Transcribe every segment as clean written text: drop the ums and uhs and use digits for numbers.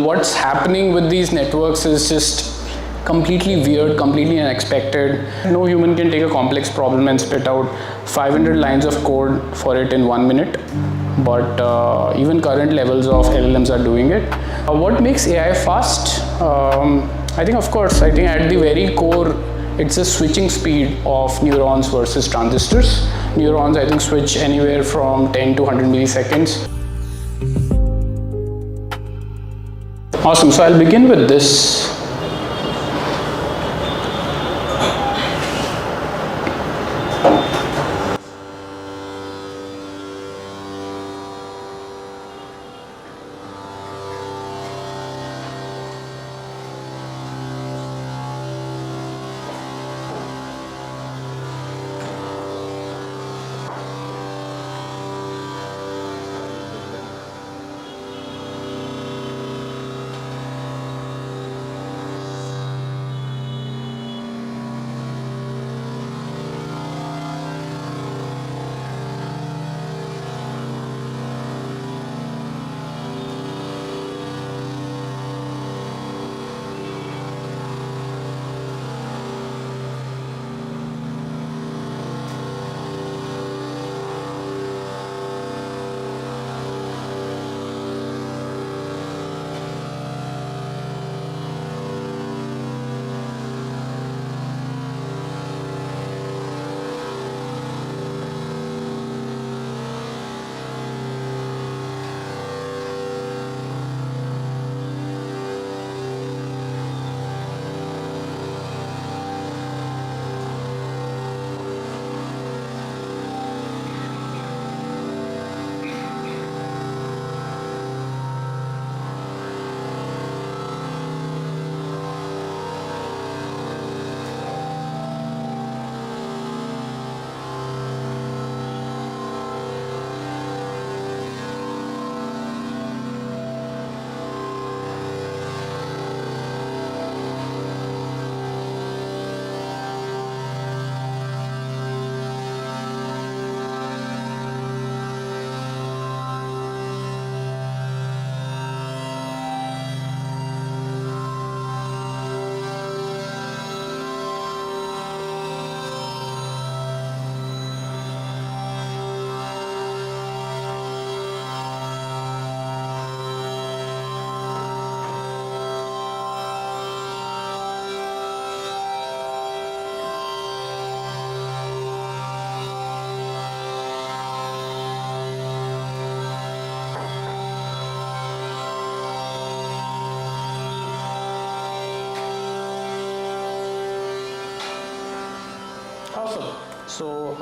What's happening with these networks is just completely weird, completely unexpected. No human can take a complex problem and spit out 500 lines of code for it in 1 minute, but even current levels of LLMs are doing it. What makes AI fast? I think at the very core, it's a switching speed of neurons versus transistors. Neurons, I think, switch anywhere from 10 to 100 milliseconds. Awesome, so I'll begin with this. Awesome. So,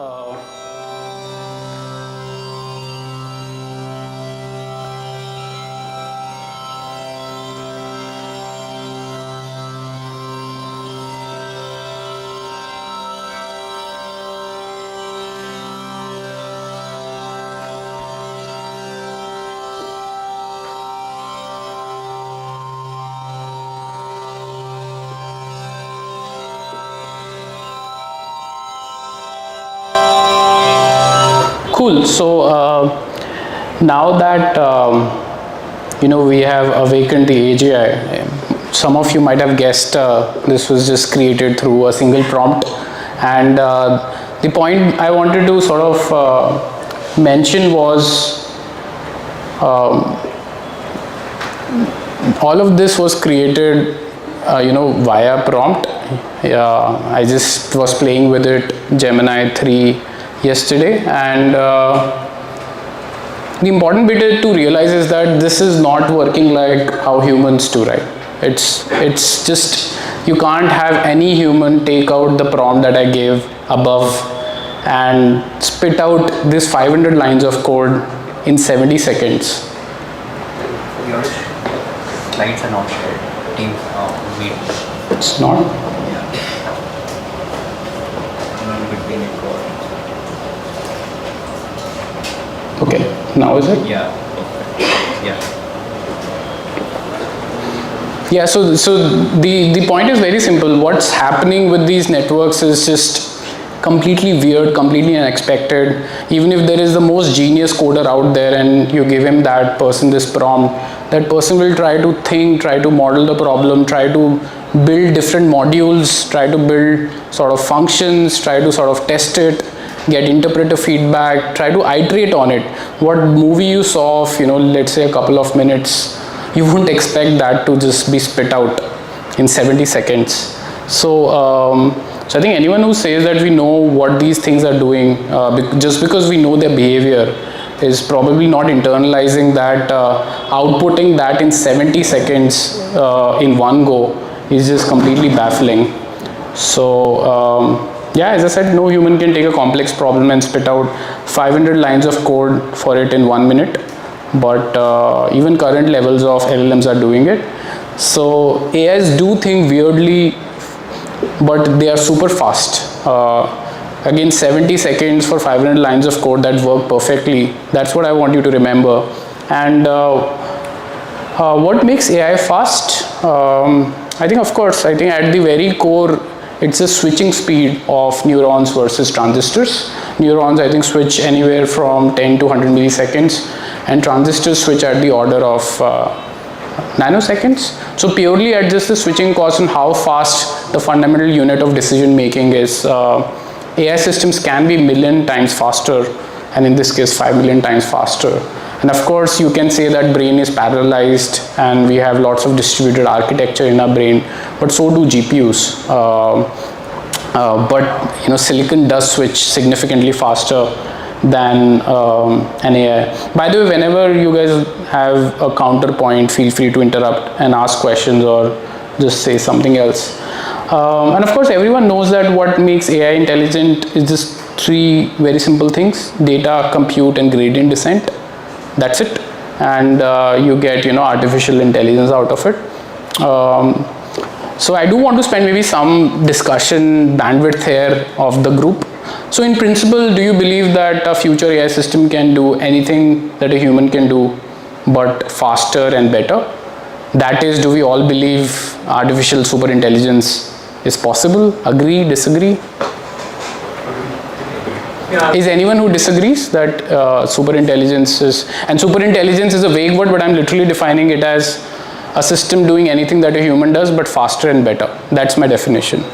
cool. So now that we have awakened the AGI, some of you might have guessed this was just created through a single prompt, and the point I wanted to sort of mention was all of this was created via prompt. I just was playing with it, Gemini 3 yesterday, and the important bit to realize is that this is not working like how humans do, right? It's just, you can't have any human take out the prompt that I gave above and spit out this 500 lines of code in 70 seconds. Your slides are not shared. Teams meet. It's not? Yeah. Between it. Okay, now is it? Yeah. Yeah, so the point is very simple. What's happening with these networks is just completely weird, completely unexpected. Even if there is the most genius coder out there and you give him that person this prompt, that person will try to think, try to model the problem, try to build different modules, try to build sort of functions, try to sort of test it, get interpreter feedback, try to iterate on it. What movie you saw of, let's say a couple of minutes, you wouldn't expect that to just be spit out in 70 seconds. So I think anyone who says that we know what these things are doing just because we know their behavior is probably not internalizing that, outputting that in 70 seconds in one go is just completely baffling. So yeah, as I said, no human can take a complex problem and spit out 500 lines of code for it in 1 minute, but even current levels of LLMs are doing it. So AIs do think weirdly, but they are super fast. Again, 70 seconds for 500 lines of code that work perfectly. That's what I want you to remember. And what makes AI fast? I think, of course, at the very core, it's the switching speed of neurons versus transistors. Neurons, I think, switch anywhere from 10 to 100 milliseconds, and transistors switch at the order of nanoseconds. So purely at just the switching cost and how fast the fundamental unit of decision making is, AI systems can be 1,000,000 times faster, and in this case 5,000,000 times faster. And of course you can say that brain is parallelized and we have lots of distributed architecture in our brain, but so do GPUs. But silicon does switch significantly faster than an AI. By the way, whenever you guys have a counterpoint, feel free to interrupt and ask questions or just say something else. And of course, everyone knows that what makes AI intelligent is just 3 very simple things: data, compute, and gradient descent. That's it. And you get, artificial intelligence out of it. So I do want to spend maybe some discussion bandwidth here of the group. So in principle, do you believe that a future AI system can do anything that a human can do, but faster and better? That is, do we all believe artificial superintelligence is possible? Agree, disagree? Yeah. Is anyone who disagrees that superintelligence is a vague word, but I'm literally defining it as a system doing anything that a human does, but faster and better. That's my definition.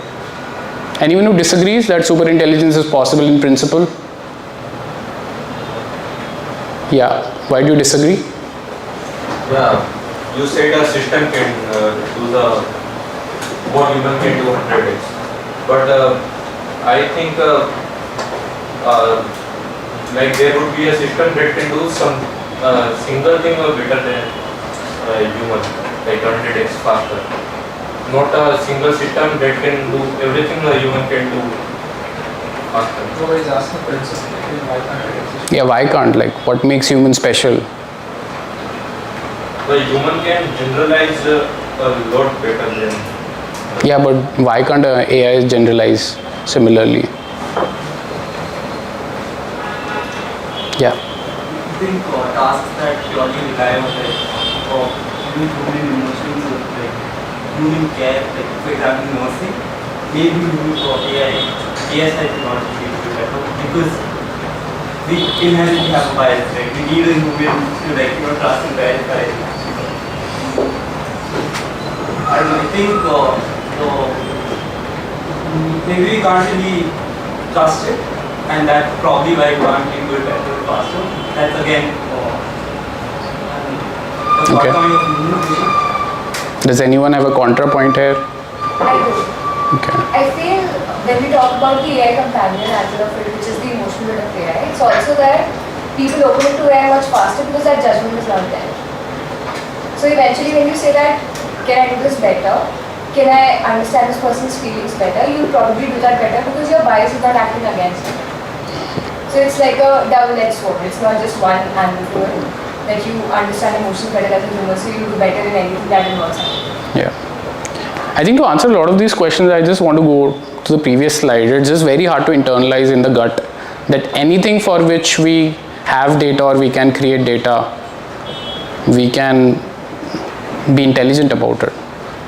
Anyone who disagrees that superintelligence is possible in principle? Yeah, why do you disagree? Yeah, you said a system can do what human can do 100x, but I think like there would be a system that can do some single thing or better than human, like 100x faster. Not a single system that can do everything a human can do faster. So is asking principle, why can't it exist? Yeah, why can't? Like, what makes human special? The human can generalize a lot better than. Yeah, but why can't AI generalize similarly? Yeah. I think tasks that purely rely on human emotions or human care, for example nursing, maybe AI side not be better because we inherently have a bias, right? We need a human to trust and verify. I don't know, I think maybe we can't really trust it, and that's probably why we can't do it better faster. That's again Okay. Does anyone have a contrapoint here? I do. Okay. I feel when we talk about the AI companion angle of it, which is the emotional bit of AI, it's also that people open it to AI much faster because that judgment is not there. So eventually when you say that, can I do this better? Can I understand this person's feelings better? You'll probably do that better because your bias is not acting against it. So it's like a double-edged sword. It's not just one angle to it. That you understand emotions better as a human, so you do better in anything that involves it. Yeah. I think to answer a lot of these questions, I just want to go to the previous slide. It's just very hard to internalize in the gut that anything for which we have data or we can create data, we can be intelligent about it.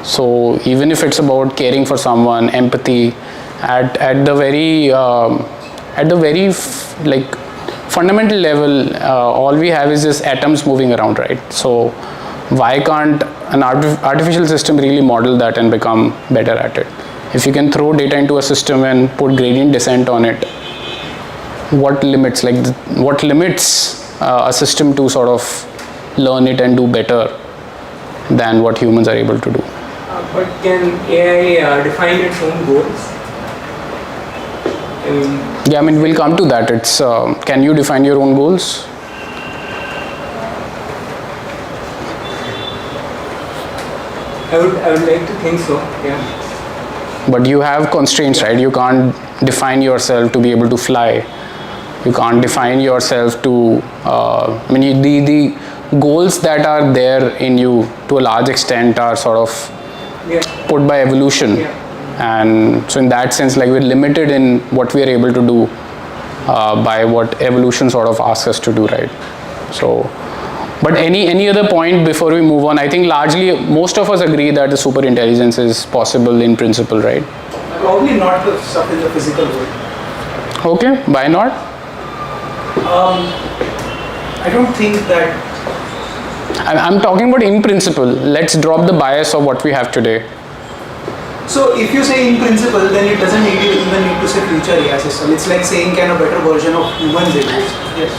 So even if it's about caring for someone, empathy, at the very like fundamental level, all we have is just atoms moving around, right? So why can't an artificial system really model that and become better at it? If you can throw data into a system and put gradient descent on it, what limits a system to sort of learn it and do better than what humans are able to do? But can AI define its own goals? Yeah, I mean, we'll come to that. It's can you define your own goals? I would like to think so, yeah. But you have constraints, right? You can't define yourself to be able to fly. You can't define yourself to, the goals that are there in you to a large extent are sort of put by evolution. Yeah. And so in that sense, like, we're limited in what we are able to do by what evolution sort of asks us to do, right? So, but any other point before we move on? I think largely most of us agree that the superintelligence is possible in principle, right? Probably not the stuff in the physical world. Okay, why not? I don't think that. I'm talking about in principle. Let's drop the bias of what we have today. So if you say in principle, then it doesn't even need to say future AI system. It's like saying can a better version of humans exist? Yes.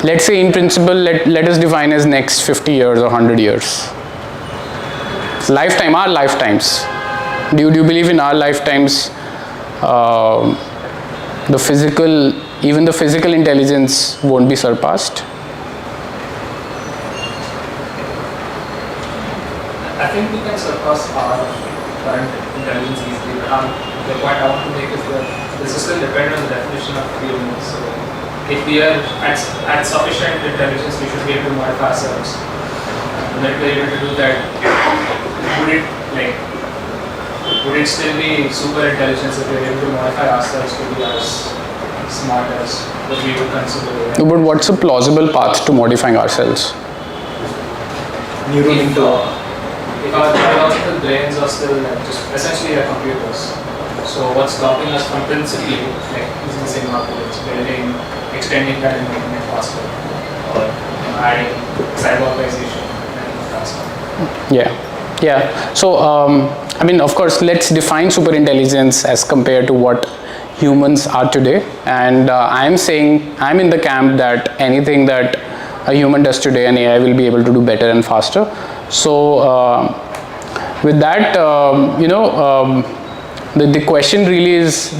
Let's say in principle, let us define as next 50 years or 100 years. Lifetime, our lifetimes. Do you believe in our lifetimes even the physical intelligence won't be surpassed? I think we can surpass our current intelligence easily. But the point I want to make is that this is still dependent on the definition of humans. So if we are at sufficient intelligence, we should be able to modify ourselves. And when we're able to do that, would it still be super intelligence if we're able to modify ourselves to be as smart as what we would consider? No, but what's a plausible path to modifying ourselves? If our biological brains are still just essentially like computers, so what's stopping us from principally using the same algorithms, building, extending that and making it faster, or adding cyberization and making it faster? Yeah. So I mean, of course, let's define superintelligence as compared to what humans are today. And I'm in the camp that anything that a human does today, an AI will be able to do better and faster. So with that, the question really is,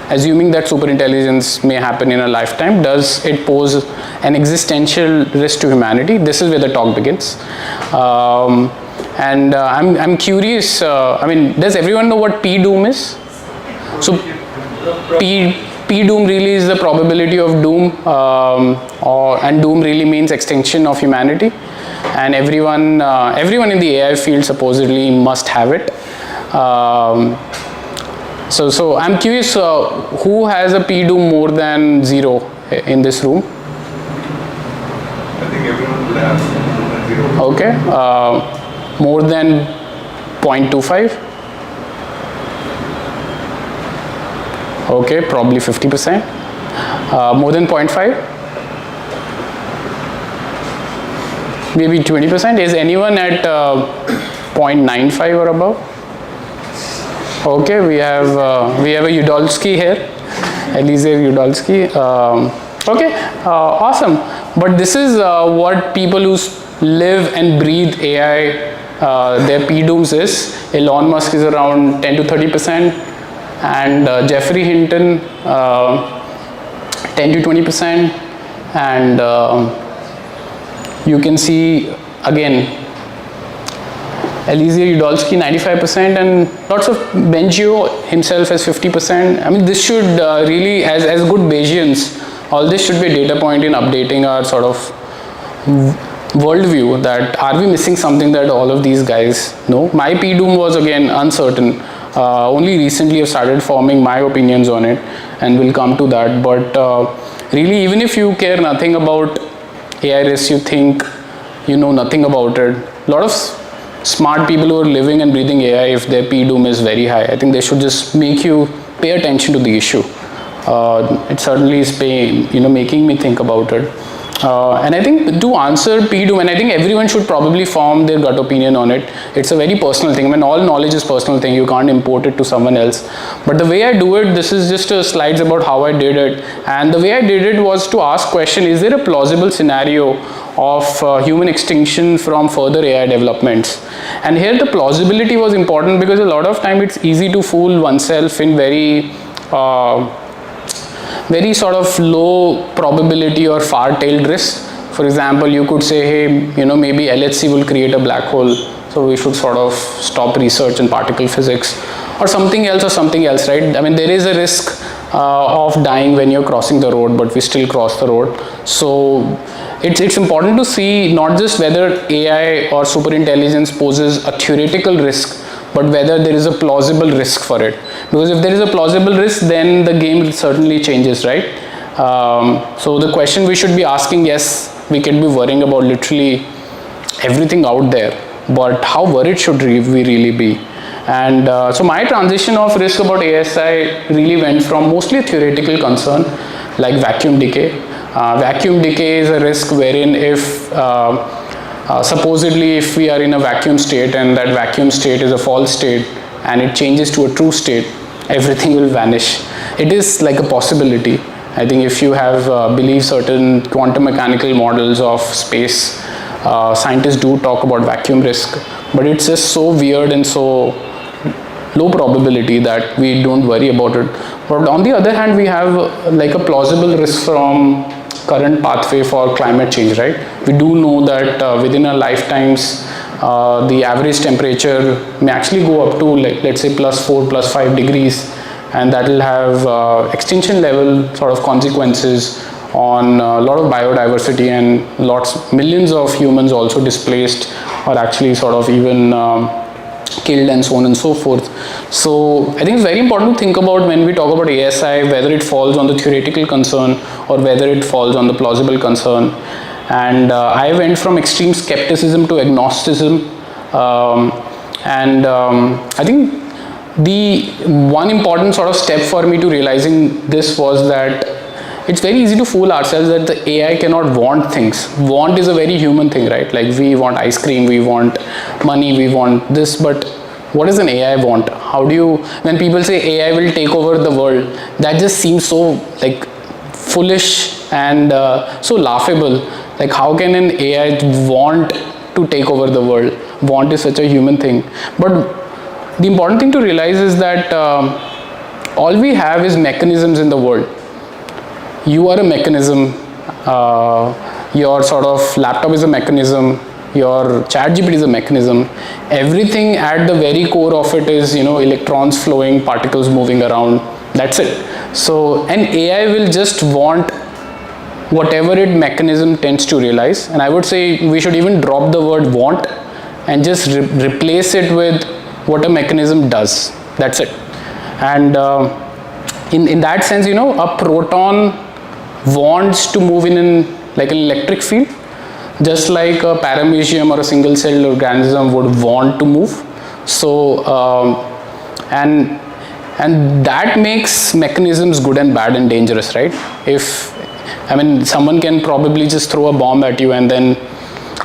assuming that superintelligence may happen in a lifetime, does it pose an existential risk to humanity? This is where the talk begins. I'm curious, does everyone know what P-doom is? So P-doom really is the probability of doom, and doom really means extinction of humanity. And everyone in the AI field supposedly must have it. So I'm curious, who has a P-doom more than 0 in this room? I think everyone would have more than 0. Okay, more than 0.25? Okay, probably 50%. More than 0.5? Maybe 20%. Is anyone at 0.95 or above? Okay, we have a Udolsky here, Eliezer Udolsky. Okay, awesome. But this is what people who live and breathe AI, their P-dooms is. Elon Musk is around 10 to 30%, and Jeffrey Hinton 10 to 20%, and you can see again Eliezer Udolsky 95%, and lots of Bengio himself as 50%. I mean, this should really, as good Bayesians, all this should be a data point in updating our sort of worldview, that are we missing something that all of these guys know? My P-doom was again uncertain. Only recently I've started forming my opinions on it, and we'll come to that. But really, even if you care nothing about AI risk, you think you know nothing about it. A lot of smart people who are living and breathing AI, if their P-doom is very high, I think they should just make you pay attention to the issue. It certainly is making me think about it. And I think to answer P domain, I think everyone should probably form their gut opinion on it. It's a very personal thing. I mean, all knowledge is personal thing. You can't import it to someone else. But the way I do it, this is just slides about how I did it. And the way I did it was to ask question, is there a plausible scenario of human extinction from further AI developments? And here the plausibility was important because a lot of time it's easy to fool oneself in very sort of low probability or far-tailed risk. For example, you could say, hey, maybe LHC will create a black hole, so we should sort of stop research in particle physics, or something else, right? I mean, there is a risk of dying when you're crossing the road, but we still cross the road. So it's important to see not just whether AI or superintelligence poses a theoretical risk, but whether there is a plausible risk for it. Because if there is a plausible risk, then the game certainly changes, right? So the question we should be asking, yes, we can be worrying about literally everything out there, but how worried should we really be? And so my transition of risk about ASI really went from mostly a theoretical concern, like vacuum decay. Vacuum decay is a risk wherein if supposedly if we are in a vacuum state and that vacuum state is a false state and it changes to a true state, everything will vanish. It is like a possibility. I think if you have believe certain quantum mechanical models of space, scientists do talk about vacuum risk, but it's just so weird and so low probability that we don't worry about it. But on the other hand, we have like a plausible risk from current pathway for climate change, right? We do know that within our lifetimes, the average temperature may actually go up to, like, let's say +4, +5 degrees, and that will have extinction level sort of consequences on a lot of biodiversity, and millions of humans also displaced or actually sort of even killed and so on and so forth. So I think it's very important to think about when we talk about ASI, whether it falls on the theoretical concern or whether it falls on the plausible concern. And I went from extreme skepticism to agnosticism. I think the one important sort of step for me to realizing this was that it's very easy to fool ourselves that the AI cannot want things. Want is a very human thing, right? Like we want ice cream, we want money, we want this, but what does an AI want? How do you, when people say AI will take over the world, that just seems so like foolish and so laughable. Like how can an AI want to take over the world? Want is such a human thing. But the important thing to realize is that all we have is mechanisms in the world. You are a mechanism, your sort of laptop is a mechanism, your ChatGPT is a mechanism. Everything at the very core of it is, electrons flowing, particles moving around. That's it. So an AI will just want whatever its mechanism tends to realize. And I would say we should even drop the word want and just replace it with what a mechanism does. That's it. And in that sense, a proton wants to move in like an electric field, just like a paramecium or a single celled organism would want to move. So and that makes mechanisms good and bad and dangerous, right? Someone can probably just throw a bomb at you and then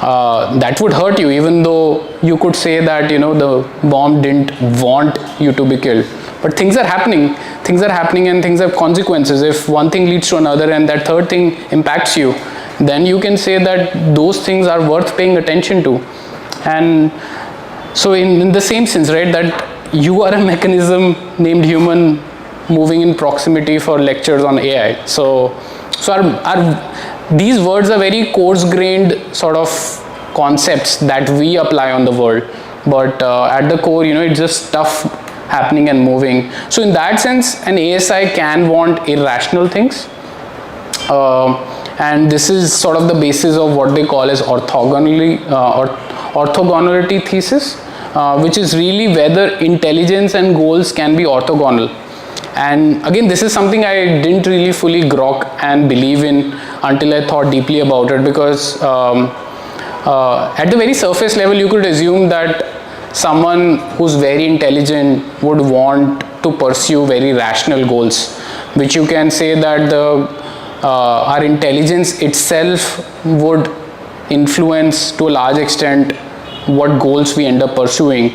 that would hurt you, even though you could say that the bomb didn't want you to be killed. But things are happening and things have consequences. If one thing leads to another and that third thing impacts you, then you can say that those things are worth paying attention to. And so in the same sense, right, that you are a mechanism named human moving in proximity for lectures on AI. So these words are very coarse-grained sort of concepts that we apply on the world. But at the core, it's just stuff happening and moving. So in that sense, an ASI can want irrational things. And this is sort of the basis of what they call as orthogonality thesis, which is really whether intelligence and goals can be orthogonal. And again, this is something I didn't really fully grok and believe in until I thought deeply about it, because at the very surface level, you could assume that someone who's very intelligent would want to pursue very rational goals, which you can say that our intelligence itself would influence to a large extent what goals we end up pursuing.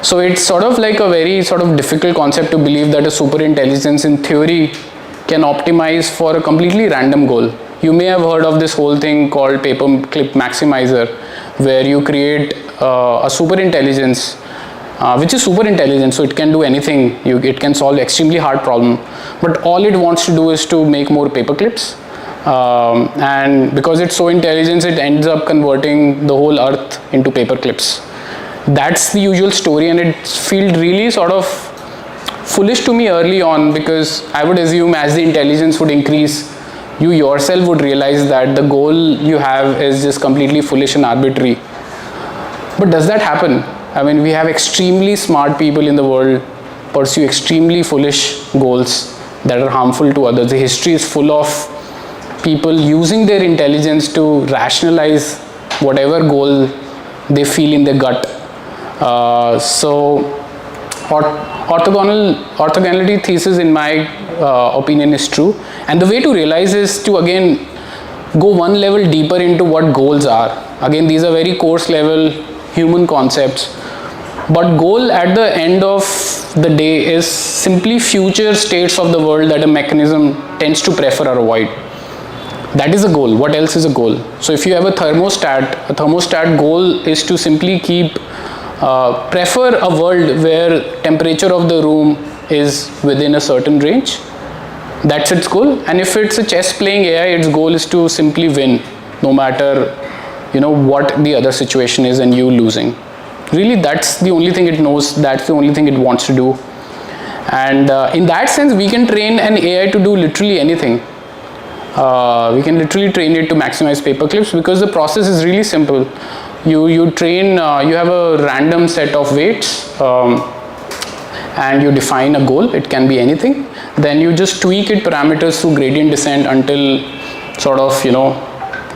So it's sort of like a very sort of difficult concept to believe that a superintelligence in theory can optimize for a completely random goal. You may have heard of this whole thing called Paperclip maximizer, where you create a superintelligence, which is super intelligent, so it can do anything. It can solve extremely hard problem, but all it wants to do is to make more paperclips. And because it's so intelligent, it ends up converting the whole earth into paperclips. That's the usual story, and it felt really sort of foolish to me early on, because I would assume as the intelligence would increase, you yourself would realize that the goal you have is just completely foolish and arbitrary. But does that happen? I mean, we have extremely smart people in the world pursue extremely foolish goals that are harmful to others. The history is full of people using their intelligence to rationalize whatever goal they feel in their gut. So orthogonality thesis, in my opinion, is true, and the way to realize is to again go one level deeper into what goals are. Again, these are very coarse level human concepts, but goal at the end of the day is simply future states of the world that a mechanism tends to prefer or avoid. That is a goal. What else is a goal? So if you have a thermostat goal is to simply prefer a world where temperature of the room is within a certain range. That's its goal. And if it's a chess playing AI, its goal is to simply win, no matter what the other situation is and you losing. Really, that's the only thing it knows. That's the only thing it wants to do. And in that sense, we can train an AI to do literally anything. We can literally train it to maximize paperclips, because the process is really simple. You train, you have a random set of weights, and you define a goal. It can be anything. Then you just tweak its parameters through gradient descent until sort of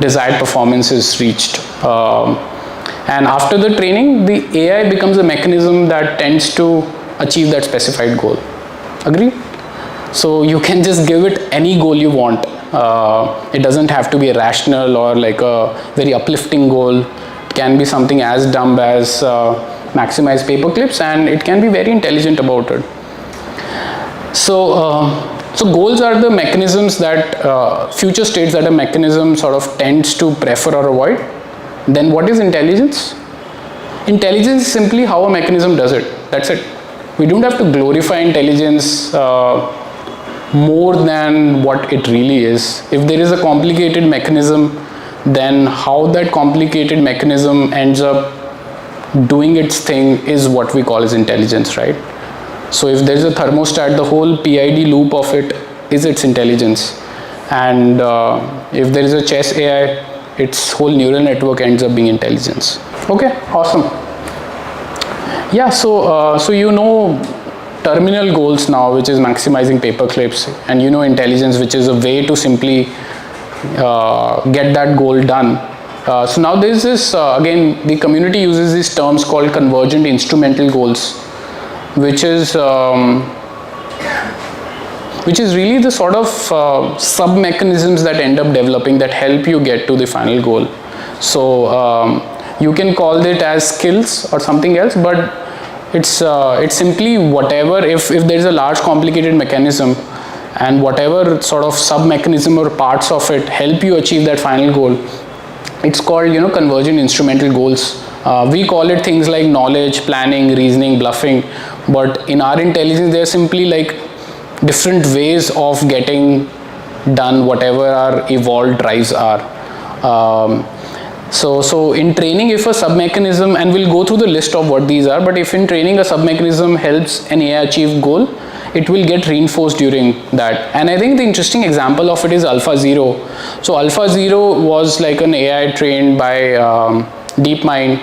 desired performance is reached. And after the training, the AI becomes a mechanism that tends to achieve that specified goal. Agree? So you can just give it any goal you want. It doesn't have to be a rational or like a very uplifting goal. It can be something as dumb as maximize paperclips, and it can be very intelligent about it. So goals are the mechanisms that future states that a mechanism sort of tends to prefer or avoid. Then what is intelligence? Intelligence is simply how a mechanism does it. That's it. We don't have to glorify intelligence more than what it really is. If there is a complicated mechanism, then how that complicated mechanism ends up doing its thing is what we call as intelligence, right? So if there is a thermostat, the whole PID loop of it is its intelligence. And if there is a chess AI, its whole neural network ends up being intelligence. Okay, awesome. Yeah, so terminal goals now, which is maximizing paperclips, and intelligence, which is a way to simply get that goal done. So now there is this, again, the community uses these terms called convergent instrumental goals, which is really the sort of sub-mechanisms that end up developing that help you get to the final goal. So you can call it as skills or something else, but it's simply whatever, if there is a large complicated mechanism and whatever sort of sub-mechanism or parts of it help you achieve that final goal, it's called convergent instrumental goals. We call it things like knowledge, planning, reasoning, bluffing, but in our intelligence they are simply like different ways of getting done whatever our evolved drives are. So in training, if a sub-mechanism, and we'll go through the list of what these are, but if in training a sub-mechanism helps an AI achieve goal, it will get reinforced during that. And I think the interesting example of it is AlphaZero. So AlphaZero was like an AI trained by DeepMind.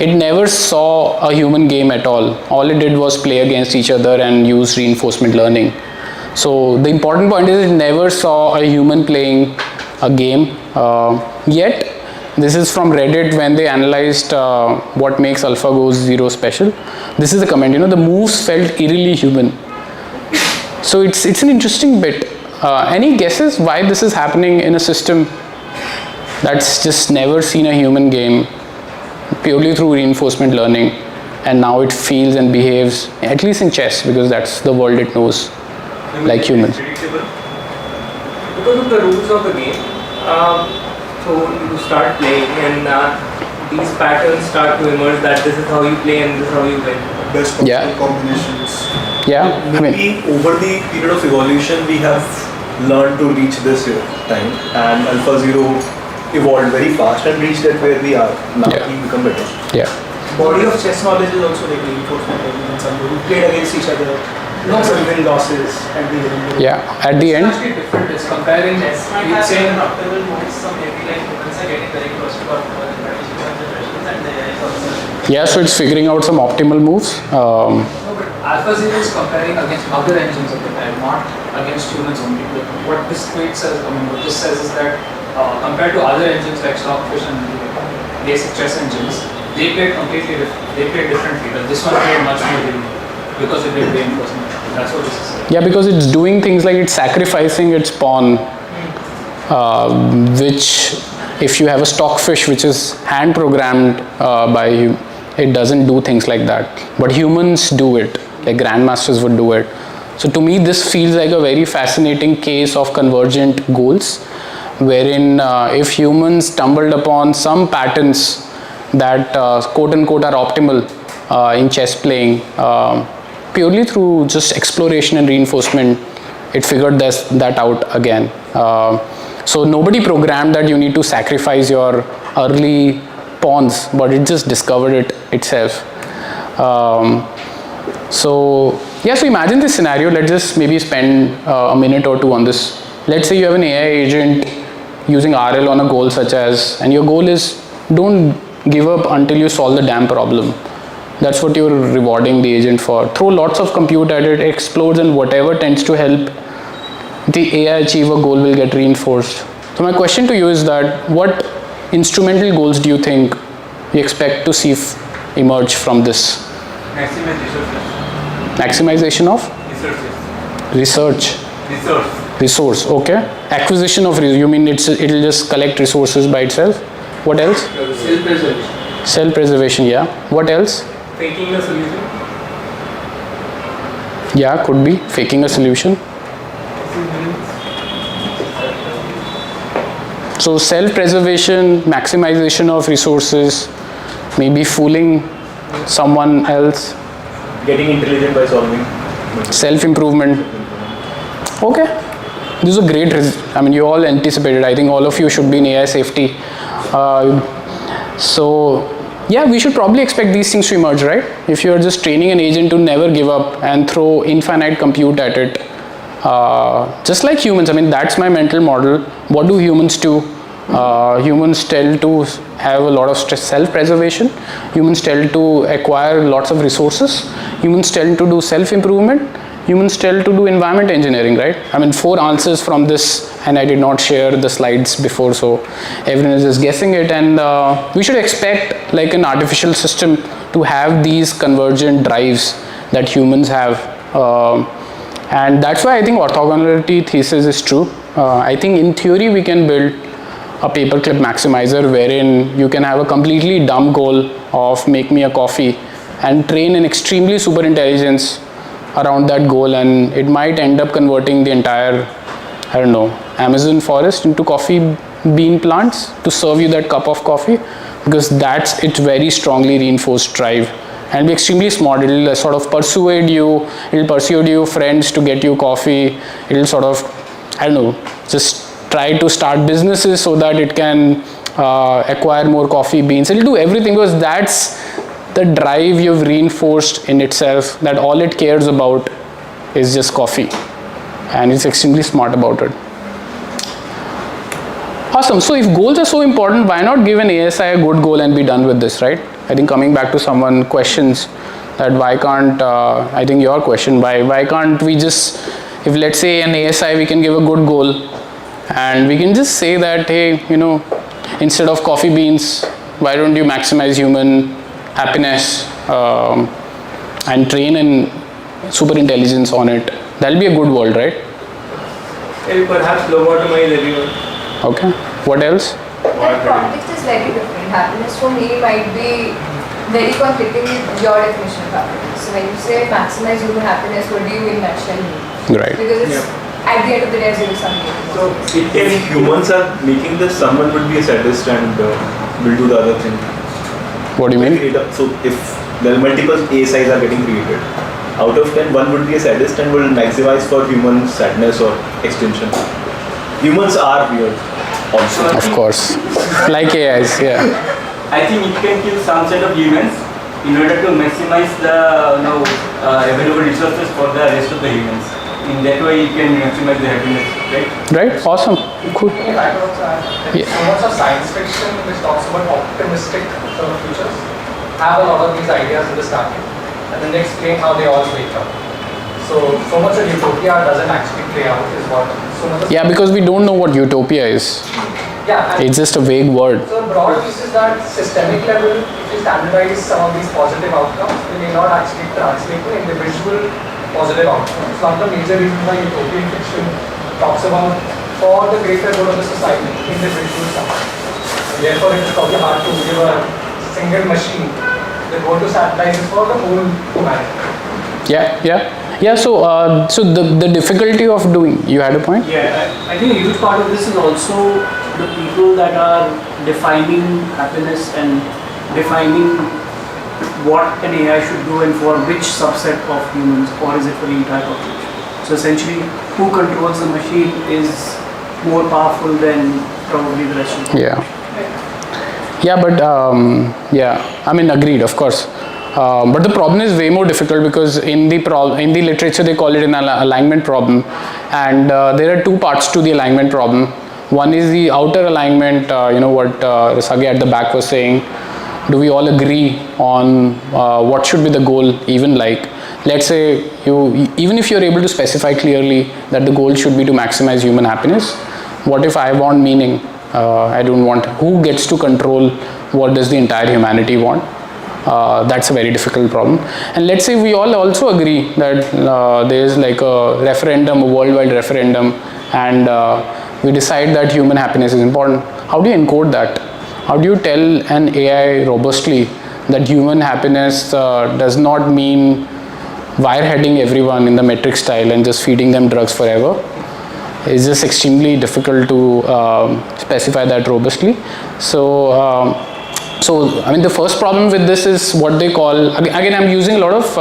It never saw a human game at all. All it did was play against each other and use reinforcement learning. So the important point is it never saw a human playing a game, yet This is from Reddit when they analyzed what makes AlphaGo Zero special. This is the comment, the moves felt eerily human. So it's an interesting bit. Any guesses why this is happening in a system that's just never seen a human game, purely through reinforcement learning, and now it feels and behaves, at least in chess, because that's the world it knows, like humans. Predictable. Because of the rules of the game. So you start playing and these patterns start to emerge that this is how you play and this is how you win. Best possible Yeah. combinations. Yeah, I mean, Maybe over the period of evolution, we have learned to reach this time, and AlphaZero evolved very fast and reached at where we are. Now Yeah. we become better. yeah. Body of chess knowledge is also like reinforcement learning, and some who played against each other, some win losses, and the Yeah, at the end, Actually different. It's comparing. Chess might It's have saying an optimal moves, so maybe like humans are getting very close to optimal and the AI is also. yeah, so it's figuring out some optimal moves. No, but AlphaZero is comparing against other engines of the time, not against humans only. What this tweet says, what this says is that compared to other engines like Stockfish and basic chess engines, they played completely different. They played differently. But this one played much more differently because it did reinforcement. That's what this is saying. Yeah, because it's doing things like it's sacrificing its pawn, which if you have a stockfish which is hand programmed by you, it doesn't do things like that. But humans do it, like grandmasters would do it. So to me, this feels like a very fascinating case of convergent goals, wherein if humans stumbled upon some patterns that quote unquote are optimal in chess playing, purely through just exploration and reinforcement, it figured that out again. So nobody programmed that you need to sacrifice your early pawns, but it just discovered it itself. So imagine this scenario. Let's just maybe spend a minute or two on this. Let's say you have an AI agent using RL on a goal such as, and your goal is don't give up until you solve the damn problem. That's what you're rewarding the agent for. Throw lots of compute at it, explodes, and whatever tends to help the AI achieve a goal will get reinforced. So my question to you is that what instrumental goals do you think you expect to see emerge from this? Maximize resources. Maximization of Resources. resource, okay. Acquisition of you mean it'll just collect resources by itself? What else? Self-preservation. Self-preservation, yeah. What else? Faking a solution. Yeah, could be faking a solution. So self-preservation, maximization of resources, maybe fooling someone else, Getting intelligent by solving. self-improvement. Okay, this is a great I mean, you all anticipated. I think all of you should be in AI safety. So yeah, we should probably expect these things to emerge, right? If you're just training an agent to never give up and throw infinite compute at it, just like humans, I mean, that's my mental model. What do humans do? Humans tend to have a lot of self-preservation. Humans tend to acquire lots of resources. Humans tend to do self-improvement. Humans tend to do environment engineering, right? I mean, 4 answers from this, and I did not share the slides before, so everyone is just guessing it. And we should expect, like an artificial system, to have these convergent drives that humans have. And that's why I think orthogonality thesis is true. I think in theory we can build a paperclip maximizer wherein you can have a completely dumb goal of make me a coffee and train an extremely superintelligence around that goal, and it might end up converting the entire, I don't know, Amazon forest into coffee bean plants to serve you that cup of coffee, because that's its very strongly reinforced drive. And be extremely smart. It'll sort of persuade you, it'll persuade your friends to get you coffee. It'll sort of, I don't know, just try to start businesses so that it can acquire more coffee beans. It'll do everything because that's the drive you've reinforced in itself, that all it cares about is just coffee, and it's extremely smart about it. Awesome. So if goals are so important, why not give an ASI a good goal and be done with this, right? I think coming back to someone questions that why can't, I think your question, why can't we just, if let's say an ASI we can give a good goal and we can just say that, hey, instead of coffee beans, why don't you maximize human happiness and train an superintelligence on it? That'll be a good world, right? Perhaps lobotomize everyone. Okay. What else? That context is very different. Happiness for me might be very conflicting with your definition of happiness. So when you say maximize human happiness, what do you in nutshell mean? Right. Because it's at the end of the day, zero sum game. So if humans are making this, someone would be a sadist and will do the other thing. What do you mean? So if there are multiple ASIs are getting created, out of 10, one would be a sadist and will maximize for human sadness or extinction. Humans are weird also. Of course. Like AIs, yeah. I think it can kill some set of humans in order to maximize the available resources for the rest of the humans. In that way, it can maximize the happiness, right? Right? Awesome. Cool. If I could also add, Yeah. so much of science fiction which talks about optimistic sort of futures have a lot of these ideas in the starting, and then they explain how they all wake up. So much of utopia doesn't actually play out is what so much of Yeah, because we don't know what utopia is. yeah, and It's just a vague word. so broad piece is that systemic level, if you standardize some of these positive outcomes, they may not actually translate to individual positive outcomes. It's one of the major reasons why utopian fiction talks about for the greater good of the society, individual suffering. Therefore, it is probably hard to give a single machine the goal to standardize is for the whole humanity. Yeah. So the difficulty of doing, you had a point? Yeah, I think a huge part of this is also the people that are defining happiness and defining what an AI should do and for which subset of humans, or is it for the entire population. So essentially, who controls the machine is more powerful than probably the rest of the population. Yeah, but I mean, agreed, of course. But the problem is way more difficult because in the literature they call it an alignment problem, and there are two parts to the alignment problem. One is the outer alignment, what Rasagi at the back was saying. Do we all agree on what should be the goal? Even like, let's say even if you're able to specify clearly that the goal should be to maximize human happiness, what if I want meaning? I don't want. Who gets to control what does the entire humanity want? That's a very difficult problem. And let's say we all also agree that there is like a referendum, a worldwide referendum, and we decide that human happiness is important. How do you encode that? How do you tell an AI robustly that human happiness does not mean wireheading everyone in the metric style and just feeding them drugs forever? It's just extremely difficult to specify that robustly. So I mean, the first problem with this is what they call, again I'm using a lot of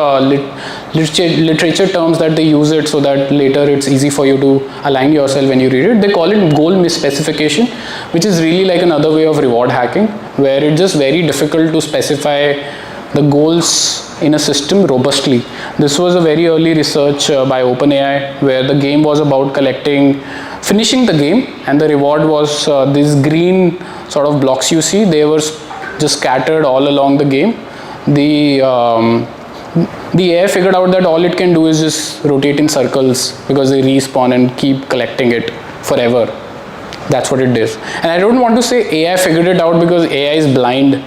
literature terms that they use it so that later it's easy for you to align yourself when you read it. They call it goal misspecification, which is really like another way of reward hacking, where it's just very difficult to specify the goals in a system robustly. This was a very early research by OpenAI, where the game was about finishing the game, and the reward was these green sort of blocks you see. They were just scattered all along the game. The AI figured out that all it can do is just rotate in circles because they respawn and keep collecting it forever. That's what it is. And I don't want to say AI figured it out because AI is blind.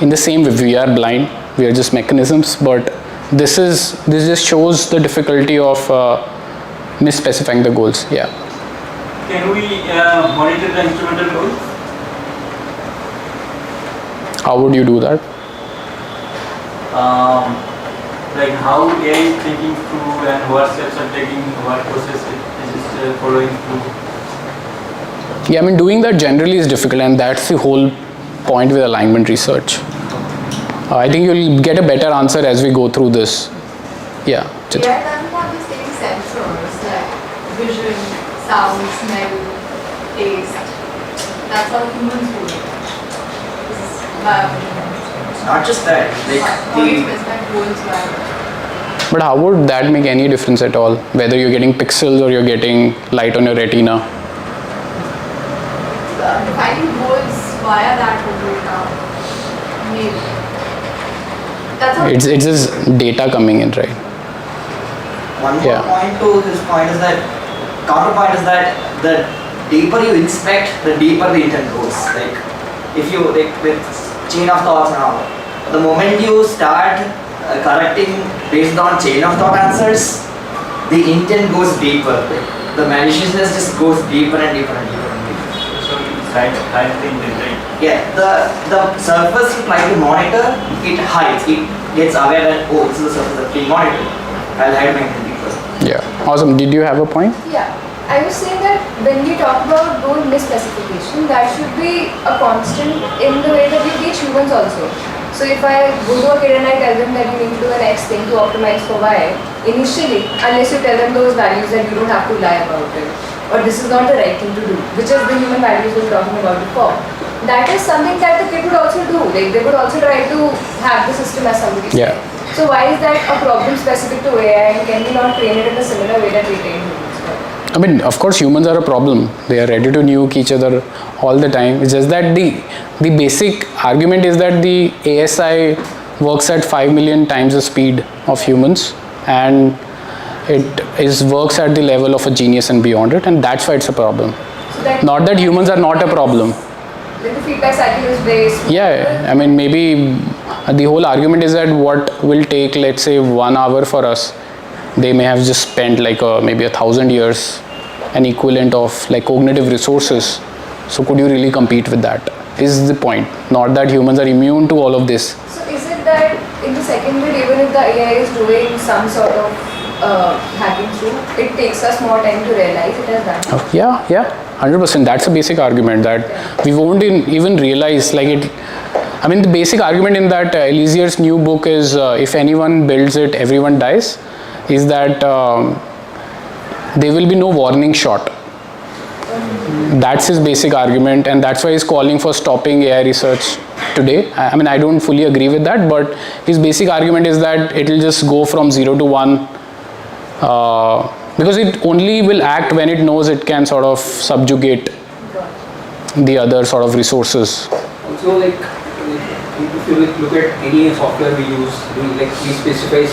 In the same way, we are blind. We are just mechanisms. But this just shows the difficulty of misspecifying the goals. Yeah. Can we monitor the instrumental goals? How would you do that? Like how AI is thinking through and what steps are taking, what process it is following through. Yeah, I mean, doing that generally is difficult, and that's the whole point with alignment research. I think you'll get a better answer as we go through this. Yeah. doesn't have the same sensors like vision, sound, smell, taste. That's how humans do it. Not just that, But how would that make any difference at all? Whether you're getting pixels or you're getting light on your retina? Defining goals via that would be maybe. That's how It's just data coming in, right? one more point to this point is that, counterpoint is that the deeper you inspect, the deeper the intent goes. Like if you like with chain of thoughts and all, the moment you start correcting based on chain of thought answers, the intent goes deeper. The maliciousness just goes deeper and deeper and deeper and deeper. So it's hides the intent, right? Yeah, the surface you try to monitor, it hides. It gets aware that, oh, this is the surface that's being monitored. I'll hide my intent deeper. Yeah, awesome. Did you have a point? Yeah, I was saying that when we talk about goal misspecification, that should be a constant in the way that we teach humans also. So if I go to a kid and I tell them that you need to do an X thing to optimize for Y, initially, unless you tell them those values that you don't have to lie about it, or this is not the right thing to do, which is the human values we were talking about before, that is something that the kid would also do. Like they would also try to have the system as somebody said. Yeah. So why is that a problem specific to AI, and can we not train it in a similar way that we train humans? I mean, of course, humans are a problem. They are ready to nuke each other all the time. It's just that the basic argument is that the ASI works at 5 million times the speed of humans, and it works at the level of a genius and beyond it, and that's why it's a problem. So that Not that humans are not a problem. Like the feedback cycle is very small. Yeah, I mean, maybe the whole argument is that what will take, let's say, 1 hour for us, they may have just spent like maybe 1,000 years, an equivalent of like cognitive resources. So could you really compete with that? Is the point. Not that humans are immune to all of this. So is it that in the second bit, even if the AI is doing some sort of hacking through, it takes us more time to realize it has done? Yeah, 100%. That's a basic argument that we won't even realize like it. I mean, the basic argument in that Elizier's new book is if anyone builds it, everyone dies, is that there will be no warning shot. That's his basic argument, and that's why he's calling for stopping AI research today. I mean, I don't fully agree with that, but his basic argument is that it will just go from 0 to 1 because it only will act when it knows it can sort of subjugate the other sort of resources. Also, like if you look at any software we use, we specify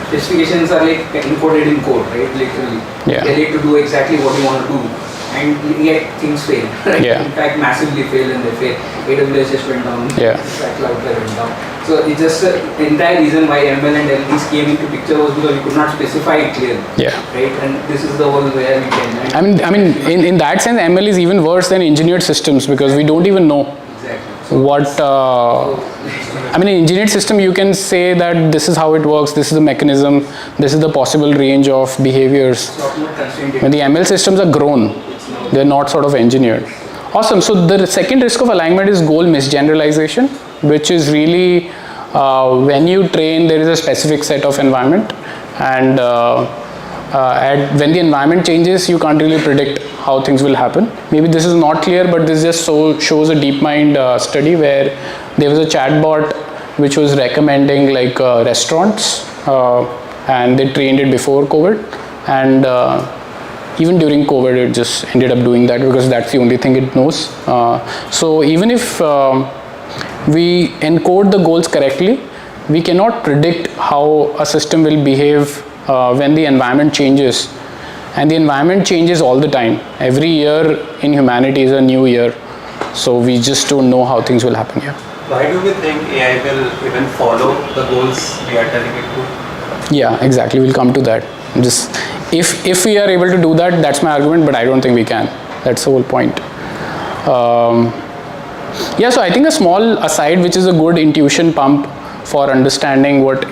specifications are like encoded in code, right? Literally, Yeah. they need to do exactly what you want to do, and yet things fail. Right? Yeah. In fact, massively fail, and they fail. AWS just went down. Yeah. Cloudflare went down. So it's just the entire reason why ML and LPs came into picture was because we could not specify it clearly. Yeah. Right, and this is the one where we can. I mean, in that sense, ML is even worse than engineered systems because we don't even know what. I mean, in engineered system, you can say that this is how it works, this is the mechanism, this is the possible range of behaviors. When the ML systems are grown, they're not sort of engineered. Awesome. So the second risk of alignment is goal misgeneralization, which is really when you train, there is a specific set of environment, and when the environment changes, you can't really predict how things will happen. Maybe this is not clear, but this just shows a DeepMind study where there was a chatbot which was recommending like restaurants, and they trained it before COVID, and even during COVID it just ended up doing that because that's the only thing it knows. So even if we encode the goals correctly, we cannot predict how a system will behave when the environment changes, and the environment changes all the time. Every year in humanity is a new year, so we just don't know how things will happen here. Why do we think AI will even follow the goals we are telling it to? Yeah, exactly. We'll come to that. Just if we are able to do that, that's my argument, but I don't think we can. That's the whole point. Yeah, so I think a small aside, which is a good intuition pump for understanding what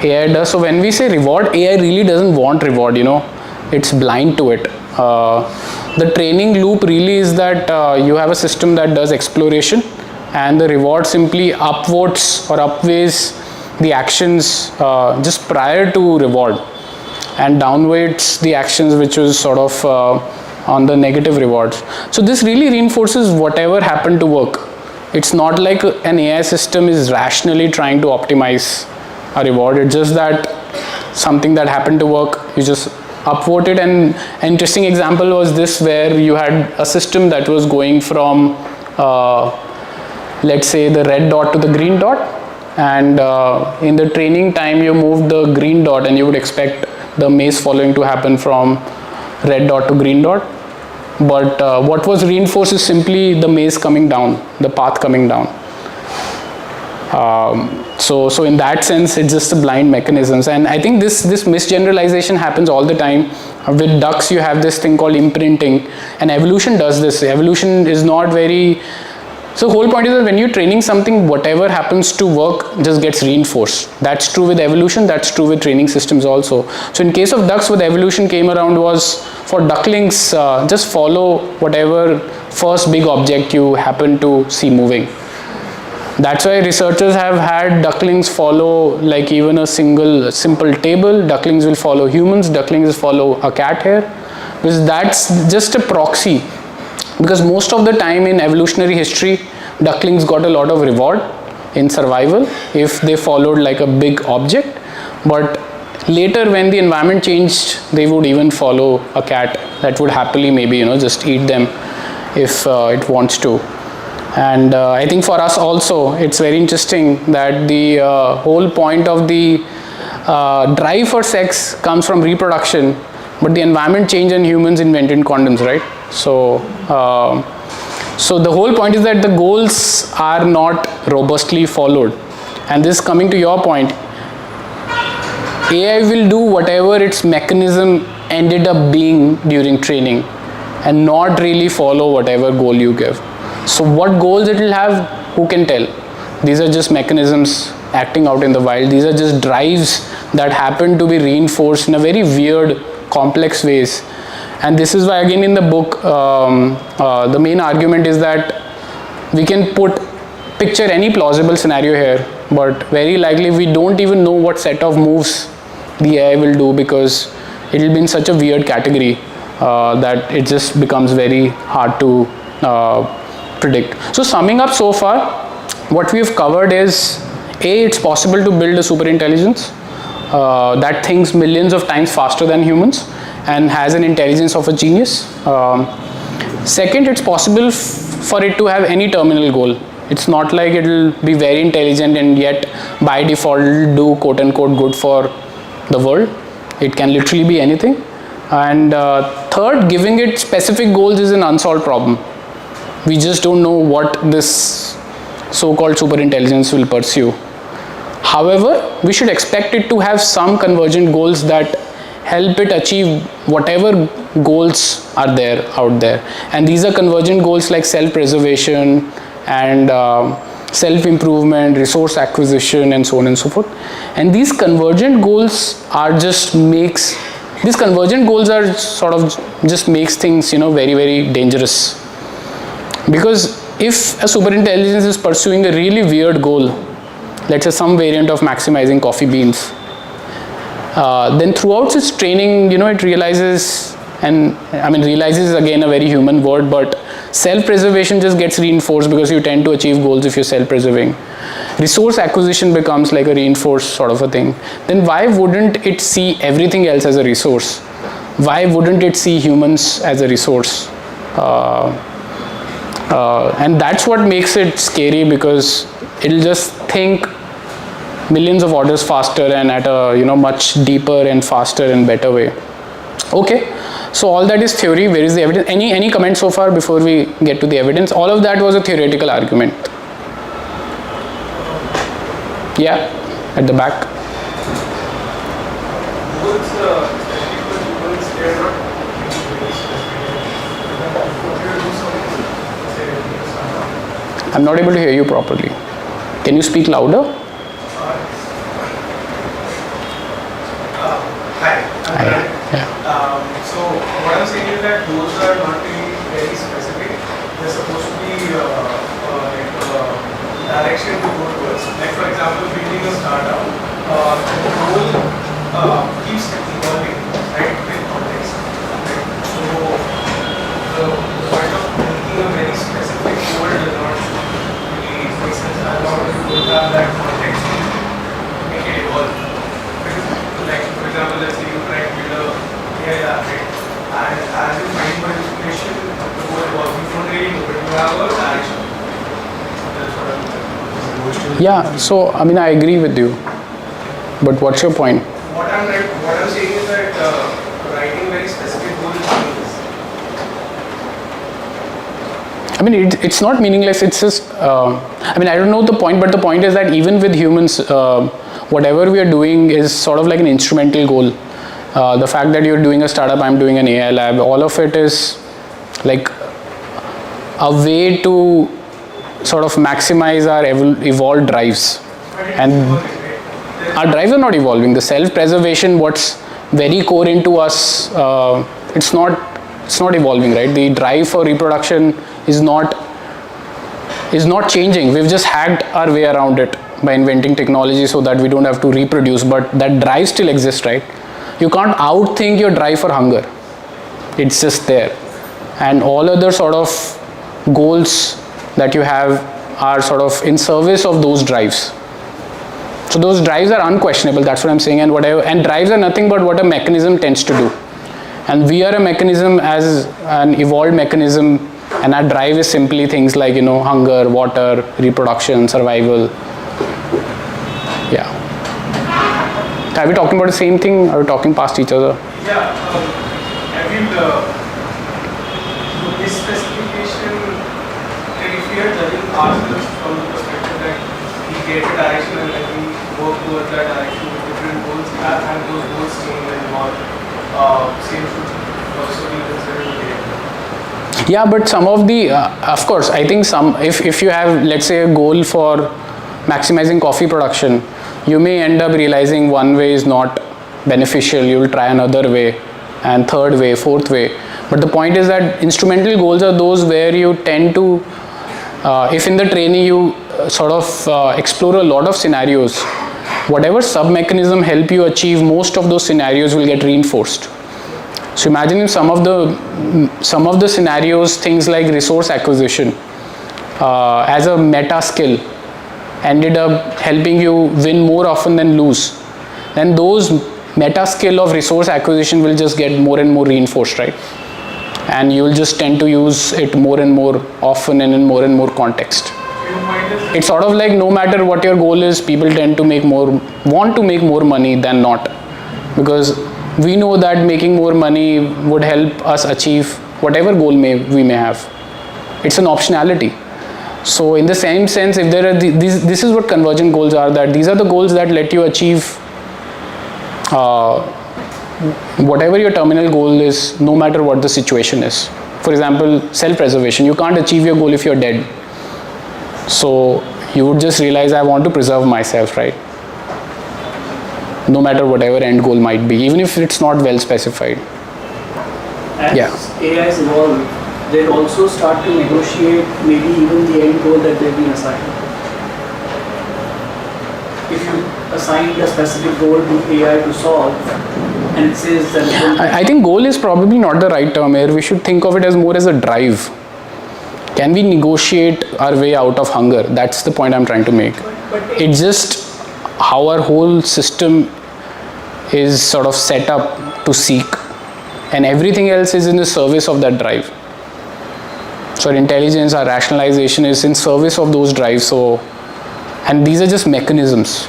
AI does. So when we say reward, AI really doesn't want reward, it's blind to it. The training loop really is that you have a system that does exploration, and the reward simply upvotes or upweighs the actions just prior to reward, and downweights the actions which was sort of on the negative rewards. So this really reinforces whatever happened to work. It's not like an AI system is rationally trying to optimize a reward. It's just that something that happened to work, you just upvote it. And an interesting example was this, where you had a system that was going from let's say the red dot to the green dot, and in the training time you moved the green dot, and you would expect the maze following to happen from red dot to green dot. but what was reinforced is simply the maze coming down, the path coming down. So in that sense, it's just a blind mechanisms, and I think this misgeneralization happens all the time. With ducks, you have this thing called imprinting, and evolution does this. Evolution is not very. So the whole point is that when you're training something, whatever happens to work just gets reinforced. That's true with evolution. That's true with training systems also. So in case of ducks, what evolution came around was for ducklings, just follow whatever first big object you happen to see moving. That's why researchers have had ducklings follow like even a simple table. Ducklings will follow humans. Ducklings will follow a cat hair, because that's just a proxy. Because most of the time in evolutionary history, ducklings got a lot of reward in survival if they followed like a big object. But later when the environment changed, they would even follow a cat that would happily maybe just eat them if it wants to. And I think for us also, it's very interesting that the whole point of the drive for sex comes from reproduction, but the environment changed and humans invented condoms, right? So the whole point is that the goals are not robustly followed. And this coming to your point, AI will do whatever its mechanism ended up being during training and not really follow whatever goal you give. So what goals it will have, who can tell? These are just mechanisms acting out in the wild. These are just drives that happen to be reinforced in a very weird, complex ways. And this is why again in the book, the main argument is that we can picture any plausible scenario here, but very likely we don't even know what set of moves the AI will do, because it will be in such a weird category that it just becomes very hard to predict. So summing up so far, what we have covered is it's possible to build a superintelligence that thinks millions of times faster than humans and has an intelligence of a genius. Second, it's possible for it to have any terminal goal. It's not like it will be very intelligent and yet by default do quote unquote good for the world. It can literally be anything. And third, giving it specific goals is an unsolved problem. We just don't know what this so-called superintelligence will pursue. However, we should expect it to have some convergent goals that help it achieve whatever goals are there out there. And these are convergent goals like self-preservation and self-improvement, resource acquisition, and so on and so forth. And these convergent goals are just makes things very, very dangerous. Because if a superintelligence is pursuing a really weird goal, let's say some variant of maximizing coffee beans, then throughout its training, it realizes, and realizes is again a very human word, but self-preservation just gets reinforced because you tend to achieve goals if you're self-preserving. Resource acquisition becomes like a reinforced sort of a thing. Then why wouldn't it see everything else as a resource? Why wouldn't it see humans as a resource? And that's what makes it scary, because it'll just think millions of orders faster and at a much deeper and faster and better way. Okay, so all that is theory. Where is the evidence? Any comments so far before we get to the evidence? All of that was a theoretical argument. Yeah, at the back. I'm not able to hear you properly. Can you speak louder? Hi. Yeah. So what I'm saying is that those are not really very specific. They're supposed to be direction to go towards. Like for example, building a startup, the goal keeps evolving, right, with context. Right? So the point of making a very specific goal does not really make sense. And how do you have that context to make it evolve? Because, like for example, let's say you try to build a AI app, right? And as you find more information, the goal evolves. You don't really know, but you have a direction. That's what I'm saying. Yeah, so I agree with you, but what's your point? What I'm saying is that writing very specific goals is I mean, it's not meaningless. It's just, I mean, I don't know the point, but the point is that even with humans, whatever we are doing is sort of like an instrumental goal. The fact that you're doing a startup, I'm doing an AI lab, all of it is like a way to sort of maximize our evolved drives. And our drives are not evolving. The self-preservation, what's very core into us, it's not evolving, right? The drive for reproduction is not changing. We've just hacked our way around it by inventing technology so that we don't have to reproduce, but that drive still exists, right? You can't outthink your drive for hunger. It's just there. And all other sort of goals that you have are sort of in service of those drives. So those drives are unquestionable, that's what I'm saying, and drives are nothing but what a mechanism tends to do. And we are a mechanism as an evolved mechanism, and our drive is simply things like, hunger, water, reproduction, survival. Yeah. Are we talking about the same thing? Are we talking past each other? Yeah, I mean, misspecification, like if we are judging ourselves from the perspective that we get a direction and then we work towards that direction with different goals, and those goals change and evolve, same should also be considered okay. Yeah, but some of the, of course, I think if you have, let's say, a goal for maximizing coffee production, you may end up realizing one way is not beneficial, you will try another way, and third way, fourth way. But the point is that instrumental goals are those where you tend to, if in the training you sort of explore a lot of scenarios, whatever sub-mechanism help you achieve, most of those scenarios will get reinforced. So imagine if some of the scenarios, things like resource acquisition, as a meta skill, ended up helping you win more often than lose, then those meta skill of resource acquisition will just get more and more reinforced, right? And you will just tend to use it more and more often and in more and more context. It's sort of like no matter what your goal is, people tend to want to make more money than not, because we know that making more money would help us achieve whatever goal we may have. It's an optionality. So in the same sense, if there are this is what convergent goals are, that these are the goals that let you achieve whatever your terminal goal is, no matter what the situation is. For example, self-preservation. You can't achieve your goal if you're dead. So you would just realize, I want to preserve myself, right? No matter whatever end goal might be, even if it's not well specified. As AIs evolve, they'll also start to negotiate maybe even the end goal that they've been assigned. If you assign a specific goal to AI to solve, and it says that... I think goal is probably not the right term here. We should think of it as more as a drive. Can we negotiate our way out of hunger? That's the point I'm trying to make. It's just how our whole system is sort of set up to seek, and everything else is in the service of that drive. So our intelligence, our rationalization is in service of those drives. And these are just mechanisms.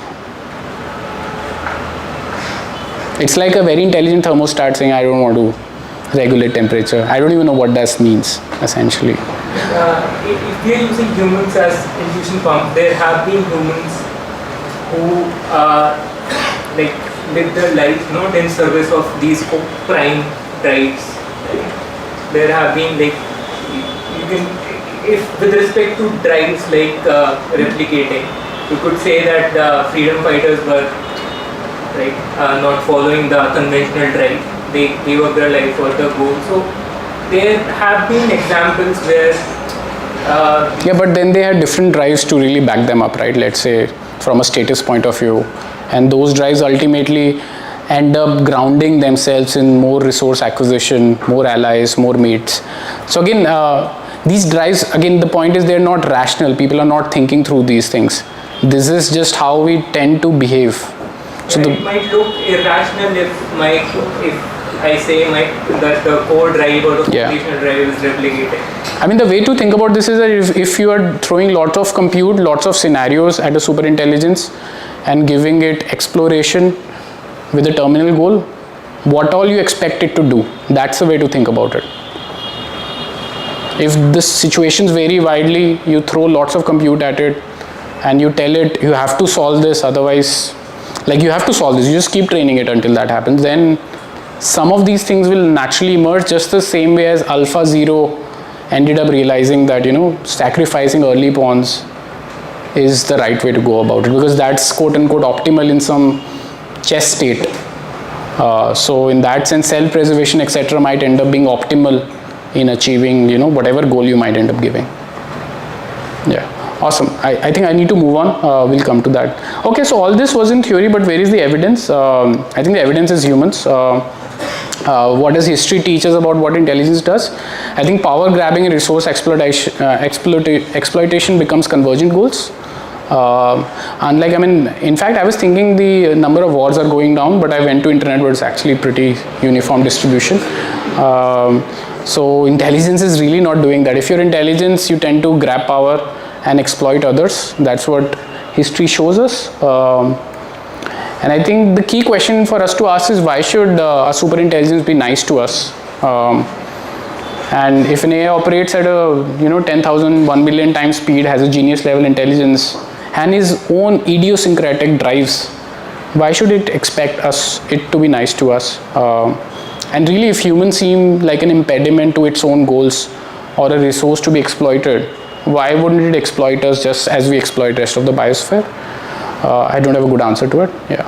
It's like a very intelligent thermostat saying, I don't want to regulate temperature. I don't even know what that means, essentially. If we are using humans as intuition pump, there have been humans who live their life not in service of these prime drives. There have been if with respect to drives like replicating, you could say that the freedom fighters were not following the conventional drive. They gave up their life for the goal. So there have been examples where yeah, but then they had different drives to really back them up, right? Let's say from a status point of view, and those drives ultimately end up grounding themselves in more resource acquisition, more allies, more mates. So again, these drives, again, the point is they're not rational. People are not thinking through these things. This is just how we tend to behave. So it might look irrational if I say that the core drive or the computational drive is replicating. I mean, the way to think about this is that if you are throwing lots of compute, lots of scenarios at a superintelligence and giving it exploration with a terminal goal, what all you expect it to do, that's the way to think about it. If the situations vary widely, you throw lots of compute at it and you tell it you have to solve this, otherwise, like you have to solve this, you just keep training it until that happens, then some of these things will naturally emerge, just the same way as AlphaZero ended up realizing that, you know, sacrificing early pawns is the right way to go about it, because that's quote unquote optimal in some chess state. So in that sense, self-preservation, etc., might end up being optimal in achieving, you know, whatever goal you might end up giving. Yeah, awesome. I think I need to move on. We'll come to that. Okay, so all this was in theory, but where is the evidence? I think the evidence is humans. What does history teach us about what intelligence does? I think power grabbing and resource exploitation becomes convergent goals. Unlike, I mean, in fact, I was thinking the number of wars are going down, but I went to internet where it's actually pretty uniform distribution. So intelligence is really not doing that. If you're intelligence, you tend to grab power and exploit others. That's what history shows us. And I think the key question for us to ask is, why should a superintelligence be nice to us? And if an AI operates at a 10,000, 1 million times speed, has a genius level intelligence, and his own idiosyncratic drives, why should it expect it to be nice to us? And really, if humans seem like an impediment to its own goals or a resource to be exploited, why wouldn't it exploit us just as we exploit the rest of the biosphere? I don't have a good answer to it. Yeah.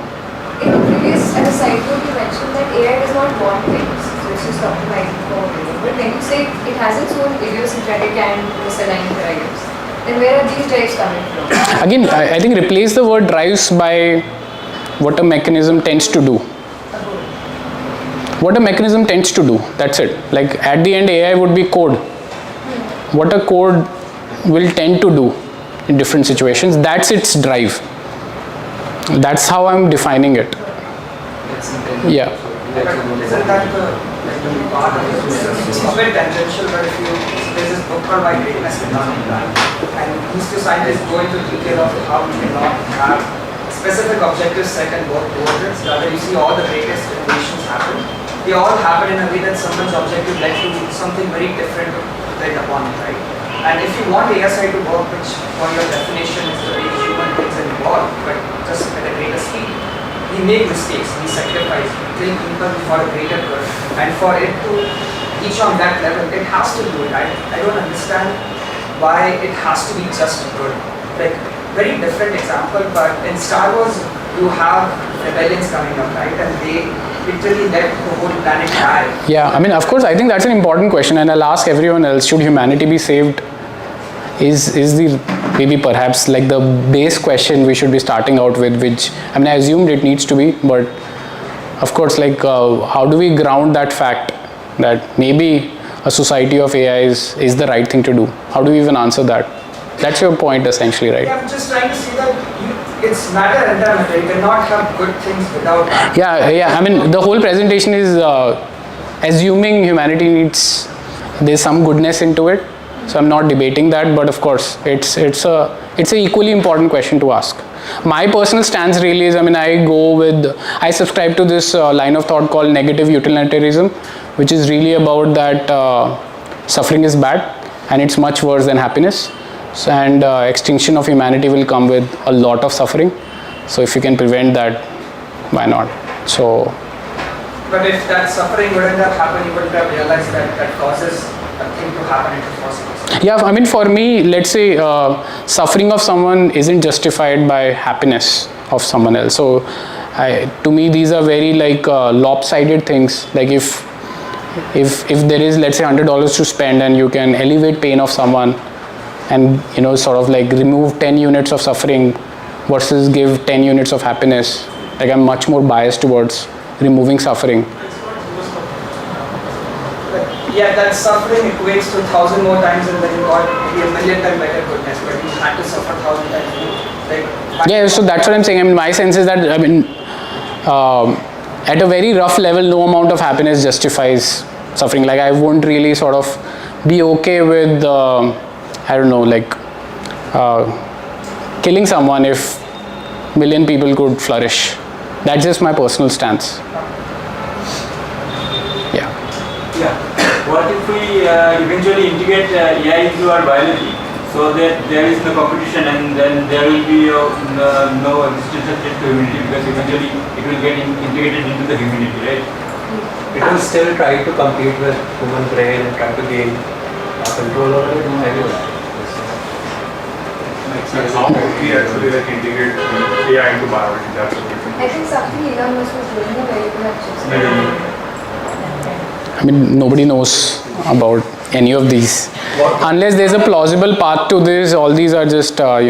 In the previous side note, you mentioned that AI does not want things, so it's just optimizing for it. But when you say it has its own idiosyncratic and misaligned drives, then where are these drives coming from? Again, I think replace the word drives by what a mechanism tends to do. What a mechanism tends to do, that's it. Like at the end, AI would be code. What a code will tend to do in different situations, that's its drive. That's how I'm defining it. Yeah. Isn't that the part of it? It's a bit tangential, but if there's this book called My Greatness Will Not Be Done, and these two scientists go into detail of how we cannot have specific objectives set and work towards it. Rather, you see all the greatest innovations happen. They all happen in a way that someone's objective led to something very different to build upon it, right? And if you want ASI to work, which for your definition is the way human things evolve, but just at a greater speed, we make mistakes, we sacrifice, we kill people for a greater good. And for it to reach on that level, it has to do it. I don't understand why it has to be just good. Like, very different example, but in Star Wars, you have rebellions coming up, right? And they literally let the whole planet die. Yeah, I mean, of course, I think that's an important question, and I'll ask everyone else, should humanity be saved? Is the maybe perhaps like the base question we should be starting out with, which, I mean, I assumed it needs to be, but of course, like how do we ground that fact that maybe a society of AIs is the right thing to do? How do we even answer that? That's your point essentially, right? Yeah, I'm just trying to see that it's matter and antimatter. You cannot have good things without that. Yeah, I mean, the whole presentation is assuming humanity needs, there's some goodness into it. So I'm not debating that, but of course, it's a equally important question to ask. My personal stance really is, I mean, I subscribe to this line of thought called negative utilitarianism, which is really about that suffering is bad and it's much worse than happiness. So, and extinction of humanity will come with a lot of suffering. So if you can prevent that, why not? So. But if that suffering wouldn't have happened, you wouldn't have realized that causes a thing to happen in the first place. Yeah, I mean, for me, let's say suffering of someone isn't justified by happiness of someone else. So to me, these are very like lopsided things. Like if there is, let's say, $100 to spend and you can alleviate pain of someone and, sort of like remove 10 units of suffering versus give 10 units of happiness, like I'm much more biased towards removing suffering. Yeah, that suffering equates to 1,000 more times and then you got maybe 1,000,000 times better goodness, but you had to suffer 1,000 times more. Yeah, so that's what I'm saying. I mean, my sense is that, I mean, at a very rough level, no amount of happiness justifies suffering. Like, I wouldn't really sort of be okay with, I don't know, like, killing someone if a million people could flourish. That's just my personal stance. Yeah. What if we we eventually integrate AI into our biology, so that there is no competition, and then there will be no existential threat to humanity, because eventually it will get integrated into the humanity, right? It will still try to compete with human brain and try to gain control over it. How would we actually like integrate AI into biology? That's what I think something Elon Musk was doing a very good chips. I mean, nobody knows about any of these. Unless there's a plausible path to this, all these are just, a